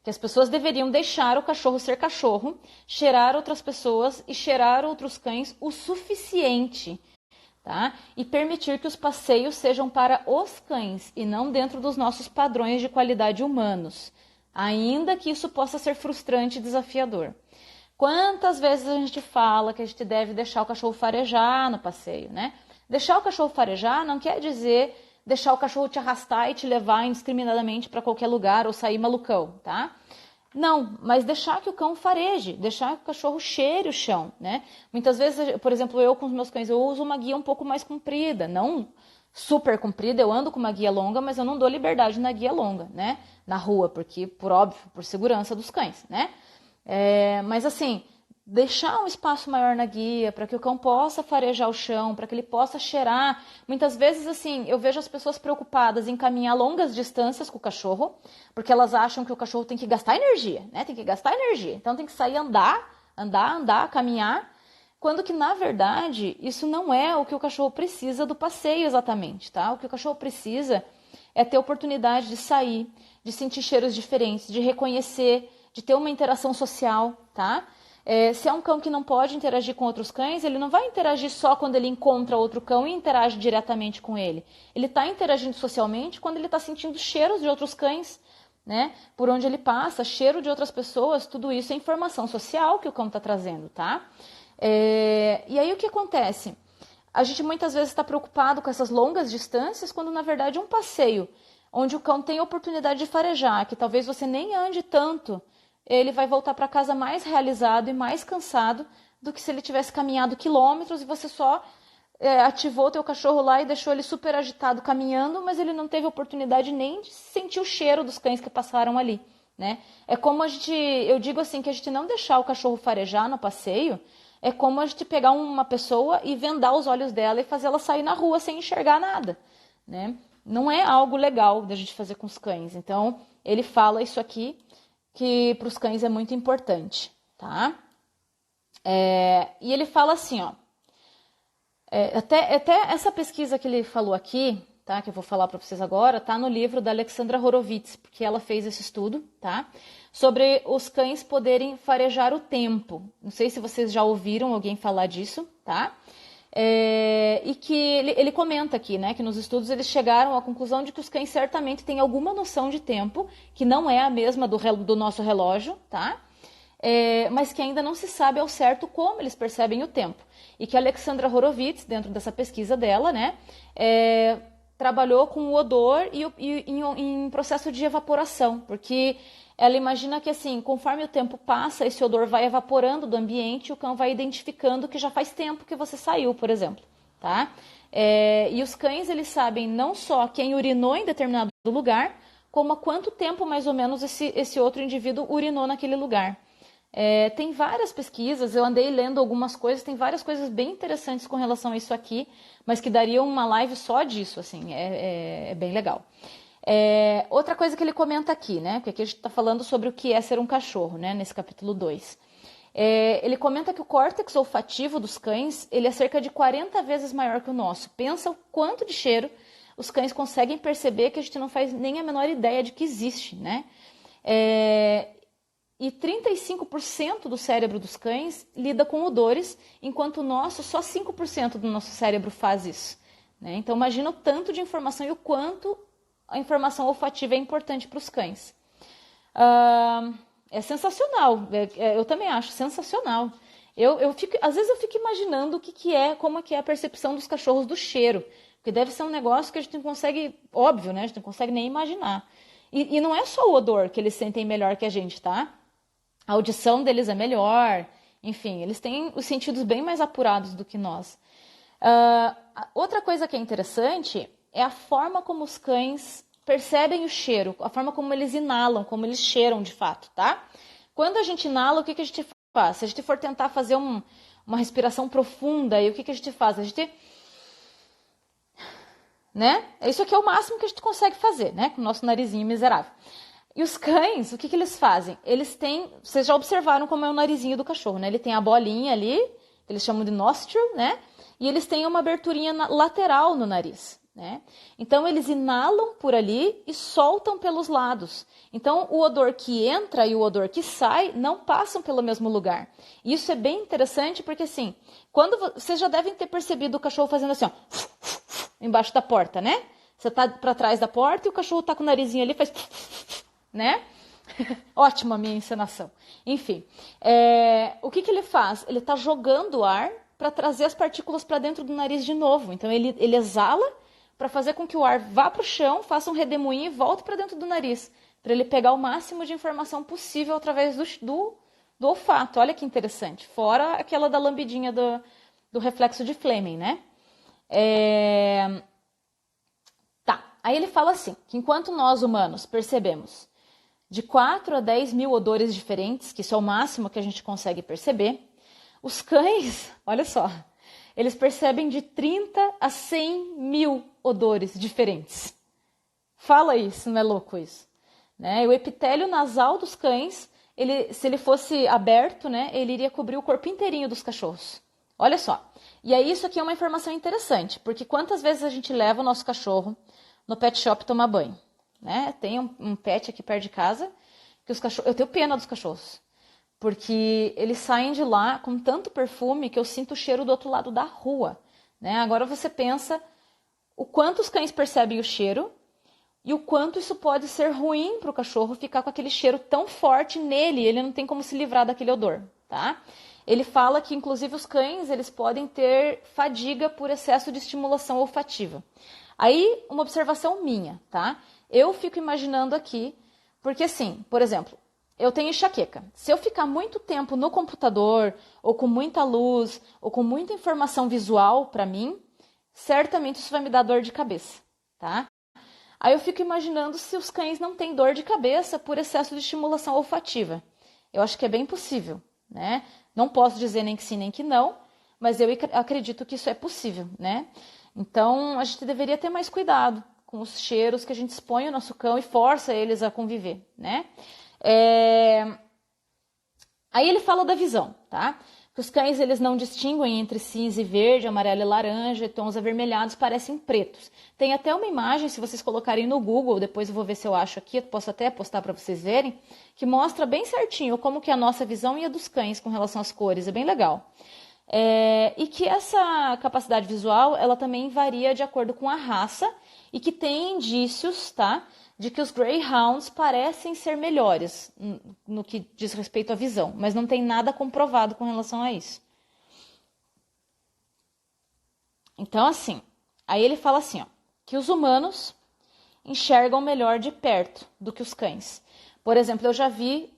que as pessoas deveriam deixar o cachorro ser cachorro, cheirar outras pessoas e cheirar outros cães o suficiente, tá? E permitir que os passeios sejam para os cães e não dentro dos nossos padrões de qualidade humanos, ainda que isso possa ser frustrante e desafiador. Quantas vezes a gente fala que a gente deve deixar o cachorro farejar no passeio, né? Deixar o cachorro farejar não quer dizer deixar o cachorro te arrastar e te levar indiscriminadamente para qualquer lugar ou sair malucão, tá? Não, mas deixar que o cão fareje, deixar que o cachorro cheire o chão, né? Muitas vezes, por exemplo, eu com os meus cães, eu uso uma guia um pouco mais comprida, não super comprida, eu ando com uma guia longa, mas eu não dou liberdade na guia longa, né? Na rua, porque, por óbvio, por segurança dos cães, né? Mas assim, deixar um espaço maior na guia para que o cão possa farejar o chão, para que ele possa cheirar. Muitas vezes, assim, eu vejo as pessoas preocupadas em caminhar longas distâncias com o cachorro, porque elas acham que o cachorro tem que gastar energia, né? Tem que gastar energia. Então tem que sair andar, caminhar, quando que, na verdade, isso não é o que o cachorro precisa do passeio exatamente, tá? O que o cachorro precisa é ter oportunidade de sair, de sentir cheiros diferentes, de reconhecer, de ter uma interação social, tá? Se é um cão que não pode interagir com outros cães, ele não vai interagir só quando ele encontra outro cão e interage diretamente com ele. Ele está interagindo socialmente quando ele está sentindo cheiros de outros cães, né? Por onde ele passa, cheiro de outras pessoas, tudo isso é informação social que o cão está trazendo, tá? E aí o que acontece? A gente muitas vezes está preocupado com essas longas distâncias, quando na verdade um passeio onde o cão tem a oportunidade de farejar, que talvez você nem ande tanto, ele vai voltar para casa mais realizado e mais cansado do que se ele tivesse caminhado quilômetros e você só ativou o teu cachorro lá e deixou ele super agitado caminhando, mas ele não teve oportunidade nem de sentir o cheiro dos cães que passaram ali, né? É como eu digo assim, que a gente não deixar o cachorro farejar no passeio, é como a gente pegar uma pessoa e vendar os olhos dela e fazer ela sair na rua sem enxergar nada, né? Não é algo legal da gente fazer com os cães. Então, ele fala isso aqui, que para os cães é muito importante, tá? E ele fala assim, ó, até essa pesquisa que ele falou aqui, tá, que eu vou falar para vocês agora, tá no livro da Alexandra Horowitz, porque ela fez esse estudo, tá? Sobre os cães poderem farejar o tempo. Não sei se vocês já ouviram alguém falar disso, tá? E que ele comenta aqui, né, que nos estudos eles chegaram à conclusão de que os cães certamente têm alguma noção de tempo, que não é a mesma do nosso relógio, tá? Mas que ainda não se sabe ao certo como eles percebem o tempo. E que a Alexandra Horowitz, dentro dessa pesquisa dela, né, trabalhou com o odor e em processo de evaporação, porque ela imagina que assim, conforme o tempo passa, esse odor vai evaporando do ambiente e o cão vai identificando que já faz tempo que você saiu, por exemplo, tá? E os cães, eles sabem não só quem urinou em determinado lugar, como há quanto tempo mais ou menos esse outro indivíduo urinou naquele lugar. Tem várias pesquisas, eu andei lendo algumas coisas, tem várias coisas bem interessantes com relação a isso aqui, mas que daria uma live só disso, assim, é bem legal. Outra coisa que ele comenta aqui, né, porque aqui a gente está falando sobre o que é ser um cachorro, né, nesse capítulo 2. Ele comenta que o córtex olfativo dos cães, ele é cerca de 40 vezes maior que o nosso. Pensa o quanto de cheiro os cães conseguem perceber que a gente não faz nem a menor ideia de que existe, né? E 35% do cérebro dos cães lida com odores, enquanto o nosso, só 5% do nosso cérebro faz isso, né? Então imagina o tanto de informação e o quanto a informação olfativa é importante para os cães. É sensacional, eu também acho sensacional. Às vezes eu fico imaginando como é a percepção dos cachorros do cheiro, porque deve ser um negócio que a gente não consegue, óbvio, né? A gente não consegue nem imaginar. E não é só o odor que eles sentem melhor que a gente, tá? A audição deles é melhor, enfim, eles têm os sentidos bem mais apurados do que nós. Outra coisa que é interessante é a forma como os cães percebem o cheiro, a forma como eles inalam, como eles cheiram de fato, tá? Quando a gente inala, o que a gente faz? Se a gente for tentar fazer uma respiração profunda, e o que a gente faz? A gente... né? Isso aqui é o máximo que a gente consegue fazer, né? Com o nosso narizinho miserável. E os cães, o que eles fazem? Eles têm... Vocês já observaram como é o narizinho do cachorro, né? Ele tem a bolinha ali, que eles chamam de nostril, né? E eles têm uma aberturinha lateral no nariz, né? Então, eles inalam por ali e soltam pelos lados. Então, o odor que entra e o odor que sai não passam pelo mesmo lugar. E isso é bem interessante porque, assim, vocês já devem ter percebido o cachorro fazendo assim, ó, embaixo da porta, né? Você tá para trás da porta e o cachorro tá com o narizinho ali, faz... né? Ótima a minha encenação. Enfim, o que ele faz? Ele está jogando ar para trazer as partículas para dentro do nariz de novo. Então, ele exala para fazer com que o ar vá para o chão, faça um redemoinho e volte para dentro do nariz, para ele pegar o máximo de informação possível através do olfato. Olha que interessante. Fora aquela da lambidinha do reflexo de Fleming, né? Tá. Aí ele fala assim, que enquanto nós humanos percebemos de 4 a 10 mil odores diferentes, que isso é o máximo que a gente consegue perceber, os cães, olha só, eles percebem de 30 a 100 mil odores diferentes. Fala aí, se não é louco isso. Né? O epitélio nasal dos cães, se ele fosse aberto, né, ele iria cobrir o corpo inteirinho dos cachorros. Olha só. E aí isso aqui é uma informação interessante, porque quantas vezes a gente leva o nosso cachorro no pet shop tomar banho? Né? Tem um pet aqui perto de casa, que os cachorros... Eu tenho pena dos cachorros. porque eles saem de lá com tanto perfume que eu sinto o cheiro do outro lado da rua, né? Agora você pensa o quanto os cães percebem o cheiro e o quanto isso pode ser ruim para o cachorro ficar com aquele cheiro tão forte nele, ele não tem como se livrar daquele odor, tá? Ele fala que, inclusive, os cães eles podem ter fadiga por excesso de estimulação olfativa. Aí, uma observação minha, tá? Eu fico imaginando aqui, porque assim, por exemplo, eu tenho enxaqueca. Se eu ficar muito tempo no computador, ou com muita luz, ou com muita informação visual para mim, certamente isso vai me dar dor de cabeça, tá? Aí eu fico imaginando se os cães não têm dor de cabeça por excesso de estimulação olfativa. Eu acho que é bem possível, né? Não posso dizer nem que sim, nem que não, mas eu acredito que isso é possível, né? Então, a gente deveria ter mais cuidado com os cheiros que a gente expõe o nosso cão e força eles a conviver, né? Aí ele fala da visão, tá? Que os cães eles não distinguem entre cinza e verde, amarelo e laranja, e tons avermelhados parecem pretos. Tem até uma imagem, se vocês colocarem no Google, depois eu vou ver se eu acho aqui, eu posso até postar para vocês verem, que mostra bem certinho como que é a nossa visão e a dos cães com relação às cores, é bem legal. E que essa capacidade visual, ela também varia de acordo com a raça e que tem indícios, tá? De que os Greyhounds parecem ser melhores no que diz respeito à visão, mas não tem nada comprovado com relação a isso. Então, assim, aí ele fala assim, ó, que os humanos enxergam melhor de perto do que os cães. Por exemplo, eu já vi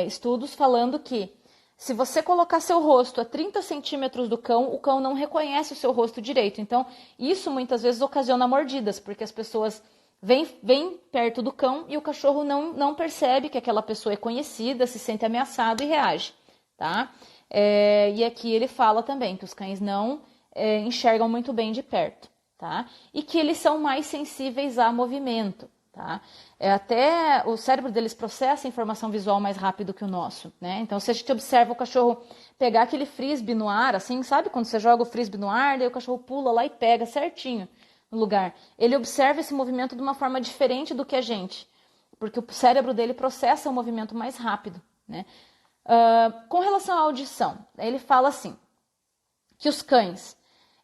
estudos falando que se você colocar seu rosto a 30 centímetros do cão, o cão não reconhece o seu rosto direito. Então, isso muitas vezes ocasiona mordidas, porque as pessoas vêm perto do cão e o cachorro não percebe que aquela pessoa é conhecida, se sente ameaçado e reage, tá? E aqui ele fala também que os cães não enxergam muito bem de perto, tá? E que eles são mais sensíveis a movimento, tá? Até o cérebro deles processa a informação visual mais rápido que o nosso, né? Então, se a gente observa o cachorro pegar aquele frisbee no ar, assim, sabe? Quando você joga o frisbee no ar, daí o cachorro pula lá e pega certinho no lugar. Ele observa esse movimento de uma forma diferente do que a gente, porque o cérebro dele processa o movimento mais rápido, né? Com relação à audição, ele fala assim, que os cães,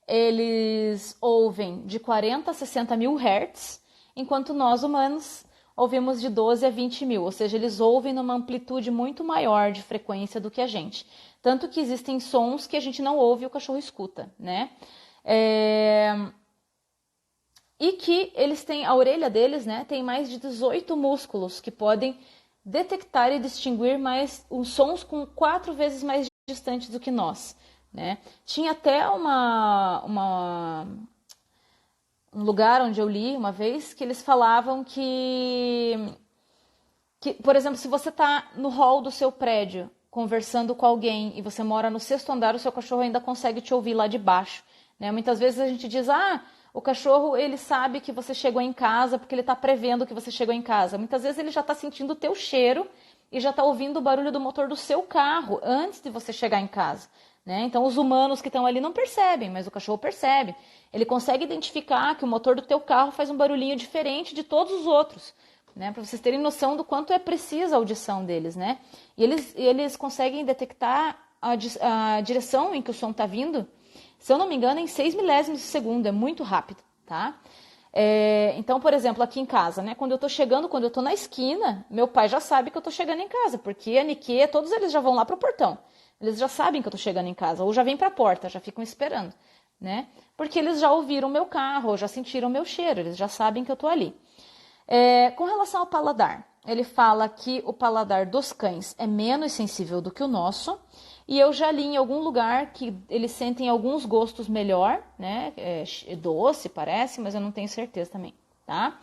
eles ouvem de 40 a 60 mil hertz, enquanto nós, humanos, ouvimos de 12 a 20 mil, ou seja, eles ouvem numa amplitude muito maior de frequência do que a gente. Tanto que existem sons que a gente não ouve e o cachorro escuta, né? E que eles têm, a orelha deles, né, tem mais de 18 músculos que podem detectar e distinguir mais os sons com 4 vezes mais distantes do que nós, né? Tinha até um lugar onde eu li uma vez que eles falavam que por exemplo, se você está no hall do seu prédio conversando com alguém e você mora no 6º andar, o seu cachorro ainda consegue te ouvir lá de baixo, né? Muitas vezes a gente diz, o cachorro ele sabe que você chegou em casa porque ele está prevendo que você chegou em casa. Muitas vezes ele já está sentindo o teu cheiro e já está ouvindo o barulho do motor do seu carro antes de você chegar em casa, né? Então os humanos que estão ali não percebem, mas o cachorro percebe. Ele consegue identificar que o motor do teu carro faz um barulhinho diferente de todos os outros, né? Para vocês terem noção do quanto é precisa a audição deles, né? E eles conseguem detectar a direção em que o som está vindo, se eu não me engano, em 6 milésimos de segundo, é muito rápido, tá? Então, por exemplo, aqui em casa, né? Quando eu tô na esquina, meu pai já sabe que eu tô chegando em casa, porque a Nikkei, todos eles já vão lá pro portão. Eles já sabem que eu tô chegando em casa, ou já vêm pra porta, já ficam esperando, né? Porque eles já ouviram o meu carro, ou já sentiram o meu cheiro, eles já sabem que eu tô ali. Com relação ao paladar, ele fala que o paladar dos cães é menos sensível do que o nosso, e eu já li em algum lugar que eles sentem alguns gostos melhor, né? Doce, parece, mas eu não tenho certeza também, tá?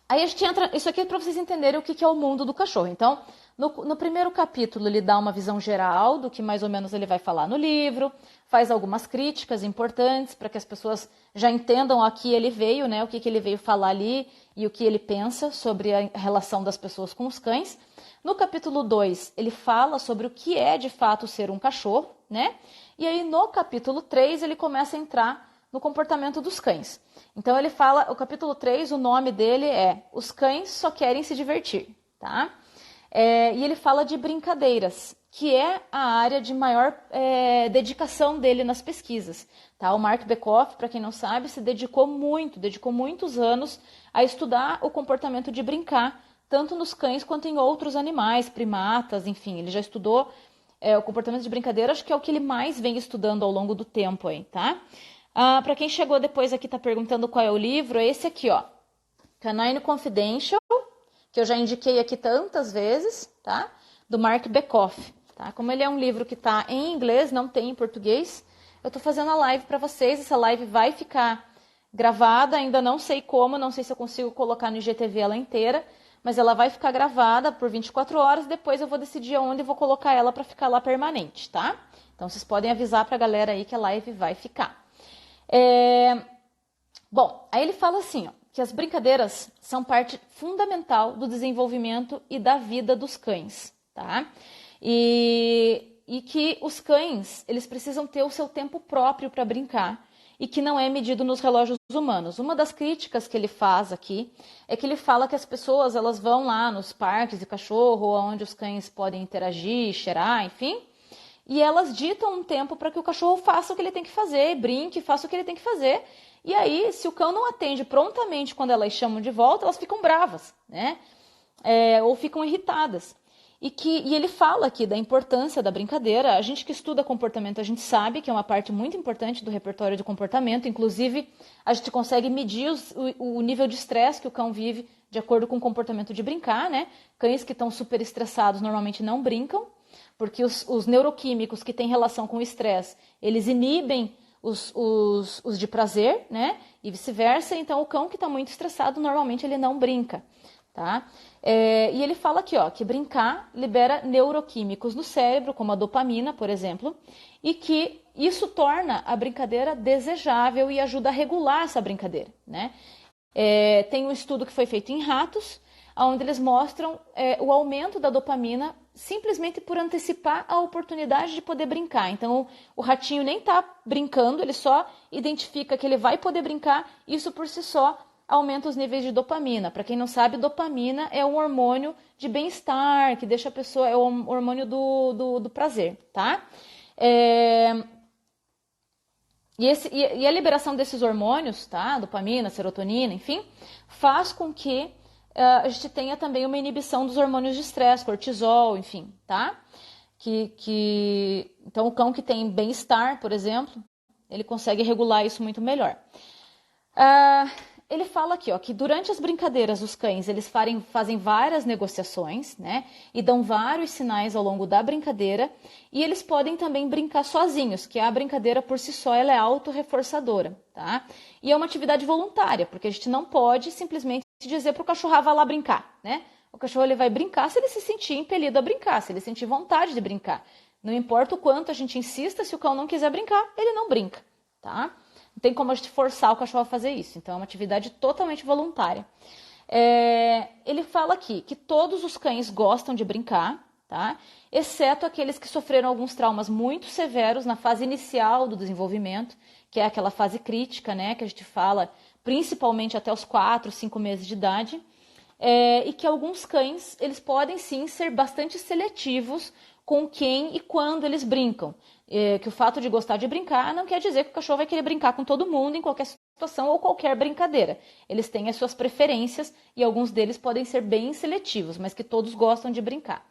Aí a gente entra... Isso aqui é para vocês entenderem o que é o mundo do cachorro. Então, no primeiro capítulo, ele dá uma visão geral do que mais ou menos ele vai falar no livro, faz algumas críticas importantes para que as pessoas já entendam a que ele veio, né? O que ele veio falar ali e o que ele pensa sobre a relação das pessoas com os cães. No capítulo 2, ele fala sobre o que é de fato ser um cachorro, né? E aí no capítulo 3, ele começa a entrar no comportamento dos cães. Então ele fala, o capítulo 3, o nome dele é Os Cães Só Querem Se Divertir, tá? E ele fala de brincadeiras, que é a área de maior dedicação dele nas pesquisas. Tá? O Mark Bekoff, para quem não sabe, se dedicou muitos anos a estudar o comportamento de brincar, tanto nos cães quanto em outros animais, primatas, enfim, ele já estudou o comportamento de brincadeira, acho que é o que ele mais vem estudando ao longo do tempo aí, tá? Para quem chegou depois aqui, tá perguntando qual é o livro, é esse aqui, ó, Canine Confidential, que eu já indiquei aqui tantas vezes, tá? Do Mark Bekoff, tá? Como ele é um livro que tá em inglês, não tem em português, eu tô fazendo a live para vocês, essa live vai ficar gravada, ainda não sei como, não sei se eu consigo colocar no IGTV ela inteira, mas ela vai ficar gravada por 24 horas, depois eu vou decidir aonde eu vou colocar ela para ficar lá permanente, tá? Então vocês podem avisar para a galera aí que a live vai ficar. Bom, aí ele fala assim, ó, que as brincadeiras são parte fundamental do desenvolvimento e da vida dos cães, tá? E que os cães, eles precisam ter o seu tempo próprio para brincar, e que não é medido nos relógios humanos. Uma das críticas que ele faz aqui é que ele fala que as pessoas elas vão lá nos parques de cachorro, onde os cães podem interagir, cheirar, enfim, e elas ditam um tempo para que o cachorro faça o que ele tem que fazer, brinque, faça o que ele tem que fazer. E aí, se o cão não atende prontamente quando elas chamam de volta, elas ficam bravas, né? Ou ficam irritadas. E ele fala aqui da importância da brincadeira. A gente que estuda comportamento, a gente sabe que é uma parte muito importante do repertório de comportamento. Inclusive, a gente consegue medir o nível de estresse que o cão vive de acordo com o comportamento de brincar, né? Cães que estão super estressados normalmente não brincam, porque os neuroquímicos que têm relação com o estresse, eles inibem os de prazer, né? E vice-versa. Então, o cão que está muito estressado, normalmente ele não brinca. Tá? E ele fala aqui, ó, que brincar libera neuroquímicos no cérebro, como a dopamina, por exemplo, e que isso torna a brincadeira desejável e ajuda a regular essa brincadeira, né? Tem um estudo que foi feito em ratos, onde eles mostram o aumento da dopamina simplesmente por antecipar a oportunidade de poder brincar. Então, o ratinho nem está brincando, ele só identifica que ele vai poder brincar, isso por si só aumenta os níveis de dopamina. Para quem não sabe, dopamina é um hormônio de bem-estar, que deixa a pessoa, é o hormônio do prazer, tá? E a liberação desses hormônios, tá? Dopamina, serotonina, enfim, faz com que a gente tenha também uma inibição dos hormônios de estresse, cortisol, enfim, tá? Então, o cão que tem bem-estar, por exemplo, ele consegue regular isso muito melhor. Ele fala aqui, ó, que durante as brincadeiras os cães eles fazem várias negociações, né? E dão vários sinais ao longo da brincadeira. E eles podem também brincar sozinhos, que a brincadeira por si só ela é autorreforçadora, tá? E é uma atividade voluntária, porque a gente não pode simplesmente dizer para o cachorro, vá lá brincar, né? O cachorro ele vai brincar se ele se sentir impelido a brincar, se ele sentir vontade de brincar. Não importa o quanto a gente insista, se o cão não quiser brincar, ele não brinca, tá? Não tem como a gente forçar o cachorro a fazer isso. Então, é uma atividade totalmente voluntária. Ele fala aqui que todos os cães gostam de brincar, tá? Exceto aqueles que sofreram alguns traumas muito severos na fase inicial do desenvolvimento, que é aquela fase crítica, né? Que a gente fala principalmente até os 4, 5 meses de idade. E que alguns cães, eles podem sim ser bastante seletivos com quem e quando eles brincam. Que o fato de gostar de brincar não quer dizer que o cachorro vai querer brincar com todo mundo em qualquer situação ou qualquer brincadeira. Eles têm as suas preferências e alguns deles podem ser bem seletivos, mas que todos gostam de brincar.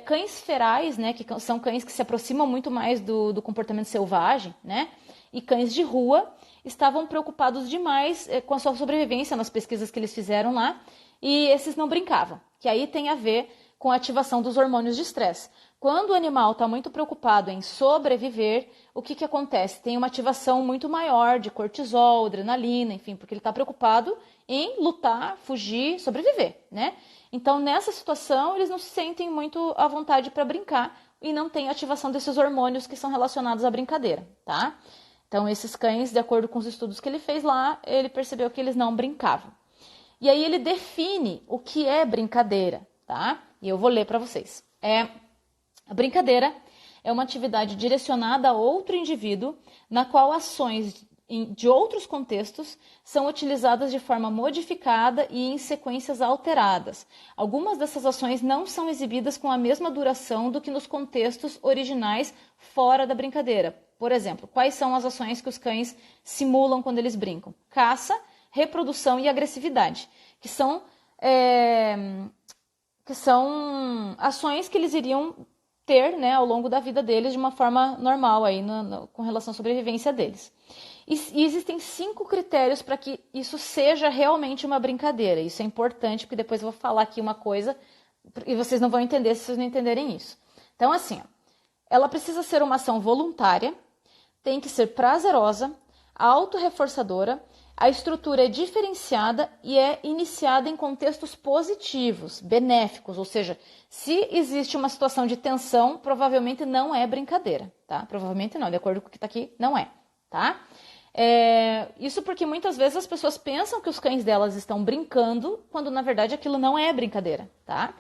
Cães ferais, né, que são cães que se aproximam muito mais do comportamento selvagem, né, e cães de rua estavam preocupados demais com a sua sobrevivência nas pesquisas que eles fizeram lá, e esses não brincavam, que aí tem a ver com a ativação dos hormônios de estresse. Quando o animal está muito preocupado em sobreviver, o que acontece? Tem uma ativação muito maior de cortisol, adrenalina, enfim, porque ele está preocupado em lutar, fugir, sobreviver, né? Então, nessa situação, eles não se sentem muito à vontade para brincar e não tem ativação desses hormônios que são relacionados à brincadeira, tá? Então, esses cães, de acordo com os estudos que ele fez lá, ele percebeu que eles não brincavam. E aí ele define o que é brincadeira, tá? E eu vou ler para vocês. A brincadeira é uma atividade direcionada a outro indivíduo, na qual ações de outros contextos são utilizadas de forma modificada e em sequências alteradas. Algumas dessas ações não são exibidas com a mesma duração do que nos contextos originais fora da brincadeira. Por exemplo, quais são as ações que os cães simulam quando eles brincam? Caça, reprodução e agressividade, que são ações que eles iriam ter, né, ao longo da vida deles de uma forma normal aí, com relação à sobrevivência deles. E existem 5 critérios para que isso seja realmente uma brincadeira. Isso é importante, porque depois eu vou falar aqui uma coisa e vocês não vão entender se vocês não entenderem isso. Então, assim, ela precisa ser uma ação voluntária, tem que ser prazerosa, autorreforçadora, a estrutura é diferenciada e é iniciada em contextos positivos, benéficos, ou seja, se existe uma situação de tensão, provavelmente não é brincadeira, tá? Provavelmente não, de acordo com o que está aqui, não é, tá? Isso porque muitas vezes as pessoas pensam que os cães delas estão brincando, quando na verdade aquilo não é brincadeira, tá?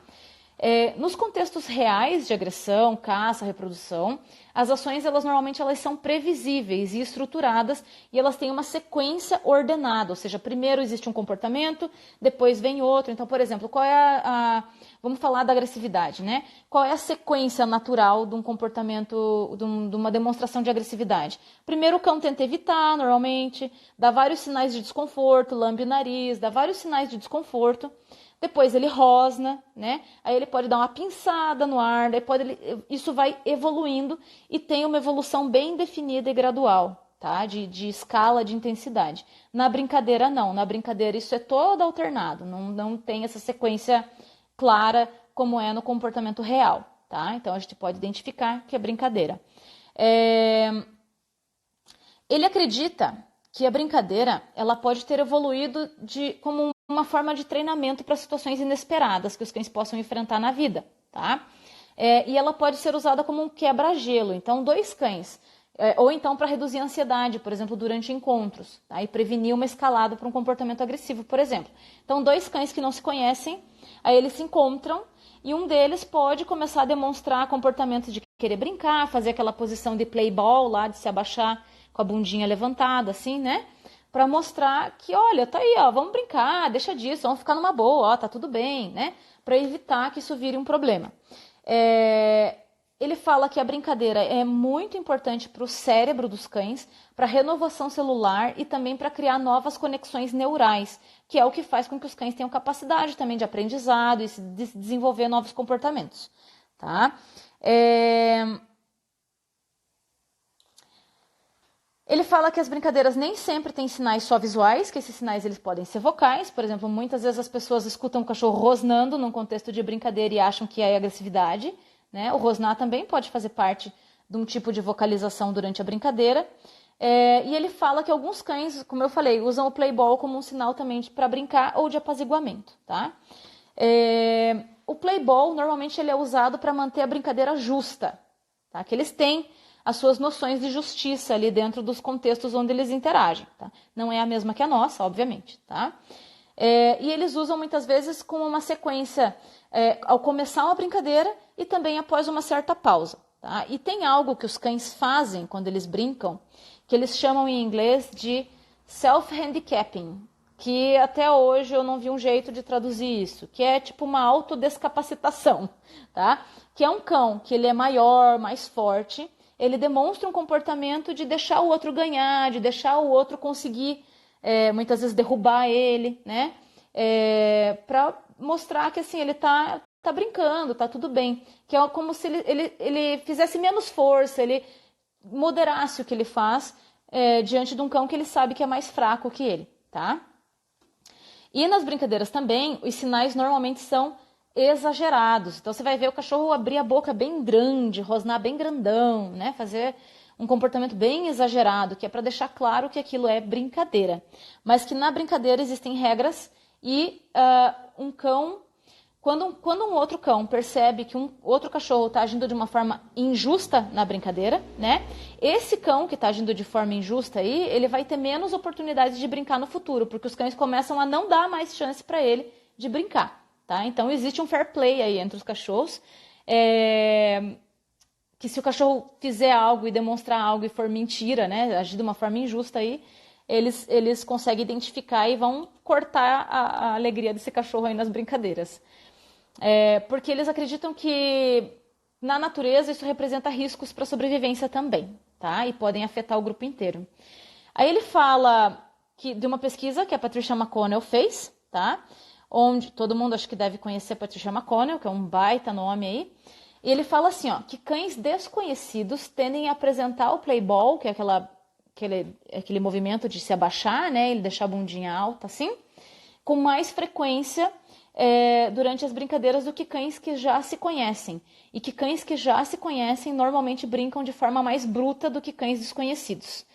Nos contextos reais de agressão, caça, reprodução, as ações normalmente são previsíveis e estruturadas e elas têm uma sequência ordenada, ou seja, primeiro existe um comportamento, depois vem outro. Então, por exemplo, vamos falar da agressividade, né? Qual é a sequência natural de um comportamento, de uma demonstração de agressividade? Primeiro o cão tenta evitar, normalmente, dá vários sinais de desconforto, lambe o nariz, dá vários sinais de desconforto. Depois ele rosna, né? Aí ele pode dar uma pinçada no ar, isso vai evoluindo e tem uma evolução bem definida e gradual, tá? De escala de intensidade. Na brincadeira, não. Na brincadeira, isso é todo alternado. Não tem essa sequência clara como é no comportamento real, tá? Então, a gente pode identificar que é brincadeira. Ele acredita que a brincadeira ela pode ter evoluído como uma forma de treinamento para situações inesperadas que os cães possam enfrentar na vida, tá? E ela pode ser usada como um quebra-gelo. Então, 2 cães, ou então para reduzir a ansiedade, por exemplo, durante encontros, tá? E prevenir uma escalada para um comportamento agressivo, por exemplo. Então, 2 cães que não se conhecem, aí eles se encontram e um deles pode começar a demonstrar comportamento de querer brincar, fazer aquela posição de play ball lá, de se abaixar com a bundinha levantada, assim, né? Para mostrar que, olha, tá aí, ó, vamos brincar, deixa disso, vamos ficar numa boa, ó, tá tudo bem, né? Para evitar que isso vire um problema. Ele fala que a brincadeira é muito importante para o cérebro dos cães, para a renovação celular e também para criar novas conexões neurais, que é o que faz com que os cães tenham capacidade também de aprendizado e de desenvolver novos comportamentos, tá? Ele fala que as brincadeiras nem sempre têm sinais só visuais, que esses sinais eles podem ser vocais. Por exemplo, muitas vezes as pessoas escutam um cachorro rosnando num contexto de brincadeira e acham que é agressividade, né? O rosnar também pode fazer parte de um tipo de vocalização durante a brincadeira. E ele fala que alguns cães, como eu falei, usam o play ball como um sinal também para brincar ou de apaziguamento, tá? O play ball, normalmente, ele é usado para manter a brincadeira justa, tá? Que eles têm as suas noções de justiça ali dentro dos contextos onde eles interagem, tá? Não é a mesma que a nossa, obviamente, tá? E eles usam muitas vezes com uma sequência ao começar uma brincadeira e também após uma certa pausa, tá? E tem algo que os cães fazem quando eles brincam, que eles chamam em inglês de self-handicapping, que até hoje eu não vi um jeito de traduzir isso, que é tipo uma autodescapacitação, tá? Que é um cão que ele é maior, mais forte, ele demonstra um comportamento de deixar o outro ganhar, de deixar o outro conseguir, muitas vezes, derrubar ele, né? Para mostrar que assim, ele tá brincando, tá tudo bem. Que é como se ele fizesse menos força, ele moderasse o que ele faz diante de um cão que ele sabe que é mais fraco que ele, tá? E nas brincadeiras também, os sinais normalmente são exagerados. Então, você vai ver o cachorro abrir a boca bem grande, rosnar bem grandão, né? Fazer um comportamento bem exagerado, que é para deixar claro que aquilo é brincadeira. Mas que na brincadeira existem regras e um cão... Quando um outro cão percebe que um outro cachorro está agindo de uma forma injusta na brincadeira, né? Esse cão que está agindo de forma injusta aí, ele vai ter menos oportunidades de brincar no futuro, porque os cães começam a não dar mais chance para ele de brincar, tá? Então existe um fair play aí entre os cachorros. que se o cachorro fizer algo e demonstrar algo e for mentira, né, agir de uma forma injusta aí, eles conseguem identificar e vão cortar a alegria desse cachorro aí nas brincadeiras. Porque eles acreditam que na natureza isso representa riscos para a sobrevivência também, tá? E podem afetar o grupo inteiro. Aí ele fala de uma pesquisa que a Patricia McConnell fez, tá? Onde todo mundo acho que deve conhecer a Patricia McConnell, que é um baita nome aí. E ele fala assim, ó, que cães desconhecidos tendem a apresentar o play ball, que é aquele movimento de se abaixar, né? Ele deixar a bundinha alta, assim, com mais frequência durante as brincadeiras do que cães que já se conhecem. E que cães que já se conhecem normalmente brincam de forma mais bruta do que cães desconhecidos.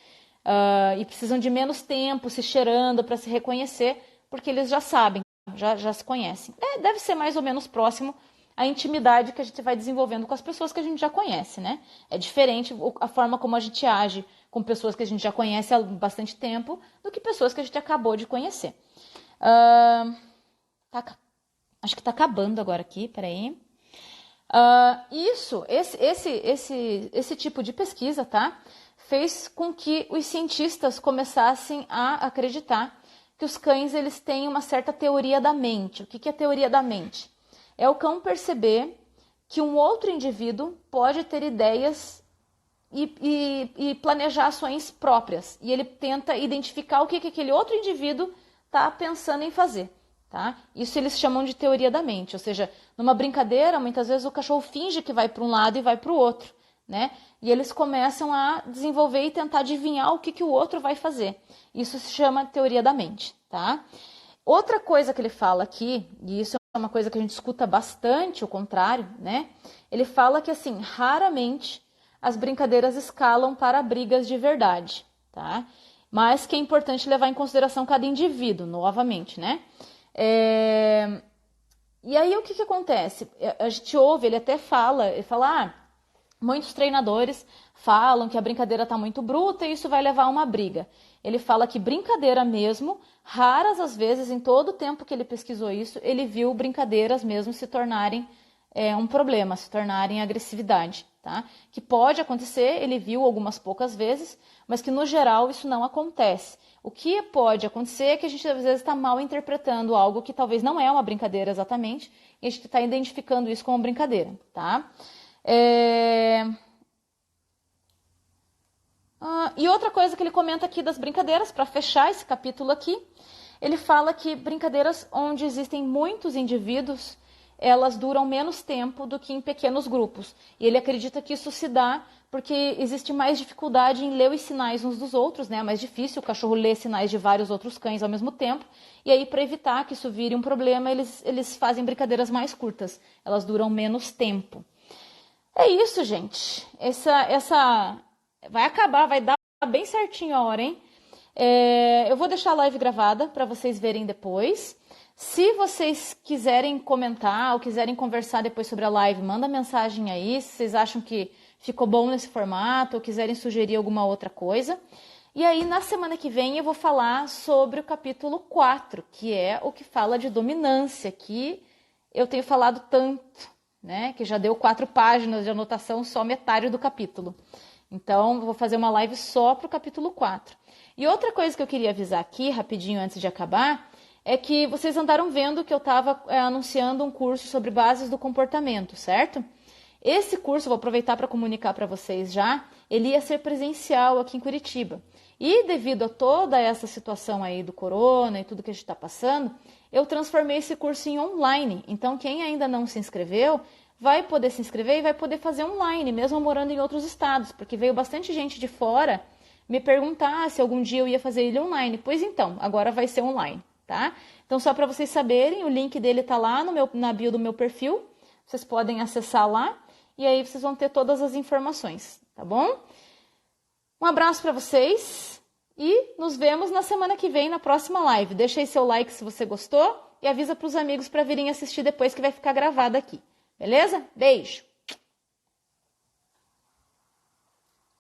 E precisam de menos tempo se cheirando para se reconhecer, porque eles já sabem, já se conhecem. Deve ser mais ou menos próximo à intimidade que a gente vai desenvolvendo com as pessoas que a gente já conhece, né? É diferente a forma como a gente age com pessoas que a gente já conhece há bastante tempo do que pessoas que a gente acabou de conhecer. Acho que está acabando agora aqui, peraí. Esse tipo de pesquisa, tá? Fez com que os cientistas começassem a acreditar que os cães eles têm uma certa teoria da mente. O que é teoria da mente? É o cão perceber que um outro indivíduo pode ter ideias e planejar ações próprias. E ele tenta identificar o que aquele outro indivíduo está pensando em fazer. Tá? Isso eles chamam de teoria da mente. Ou seja, numa brincadeira, muitas vezes o cachorro finge que vai para um lado e vai para o outro. Né? E eles começam a desenvolver e tentar adivinhar o que o outro vai fazer. Isso se chama teoria da mente. Tá? Outra coisa que ele fala aqui, e isso é uma coisa que a gente escuta bastante, o contrário, né? Ele fala que, assim, raramente as brincadeiras escalam para brigas de verdade, tá? Mas que é importante levar em consideração cada indivíduo, novamente, né? E aí, o que acontece? A gente ouve, ele fala, muitos treinadores falam que a brincadeira está muito bruta e isso vai levar a uma briga. Ele fala que brincadeira mesmo, raras as vezes, em todo o tempo que ele pesquisou isso, ele viu brincadeiras mesmo se tornarem um problema, se tornarem agressividade. Tá? Que pode acontecer, ele viu algumas poucas vezes, mas que no geral isso não acontece. O que pode acontecer é que a gente às vezes está mal interpretando algo que talvez não é uma brincadeira exatamente, e a gente está identificando isso como brincadeira. Tá? E outra coisa que ele comenta aqui das brincadeiras, para fechar esse capítulo aqui, ele fala que brincadeiras onde existem muitos indivíduos, elas duram menos tempo do que em pequenos grupos. E ele acredita que isso se dá porque existe mais dificuldade em ler os sinais uns dos outros, né? É mais difícil o cachorro ler sinais de vários outros cães ao mesmo tempo. E aí, para evitar que isso vire um problema, eles fazem brincadeiras mais curtas. Elas duram menos tempo. É isso, gente. Essa vai acabar, vai dar bem certinho a hora, hein? Eu vou deixar a live gravada para vocês verem depois. Se vocês quiserem comentar ou quiserem conversar depois sobre a live, manda mensagem aí, se vocês acham que ficou bom nesse formato ou quiserem sugerir alguma outra coisa. E aí, na semana que vem, eu vou falar sobre o capítulo 4, que é o que fala de dominância, que eu tenho falado tanto, né? Que já deu 4 páginas de anotação, só metade do capítulo. Então, eu vou fazer uma live só para o capítulo 4. E outra coisa que eu queria avisar aqui, rapidinho, antes de acabar, é que vocês andaram vendo que eu estava anunciando um curso sobre bases do comportamento, certo? Esse curso, vou aproveitar para comunicar para vocês já, ele ia ser presencial aqui em Curitiba. E devido a toda essa situação aí do corona e tudo que a gente está passando, eu transformei esse curso em online. Então, quem ainda não se inscreveu, vai poder se inscrever e vai poder fazer online, mesmo morando em outros estados, porque veio bastante gente de fora me perguntar se algum dia eu ia fazer ele online. Pois então, agora vai ser online. Tá? Então, só para vocês saberem, o link dele está lá na bio do meu perfil. Vocês podem acessar lá e aí vocês vão ter todas as informações, tá bom? Um abraço para vocês e nos vemos na semana que vem, na próxima live. Deixa aí seu like se você gostou e avisa para os amigos para virem assistir depois que vai ficar gravado aqui. Beleza? Beijo!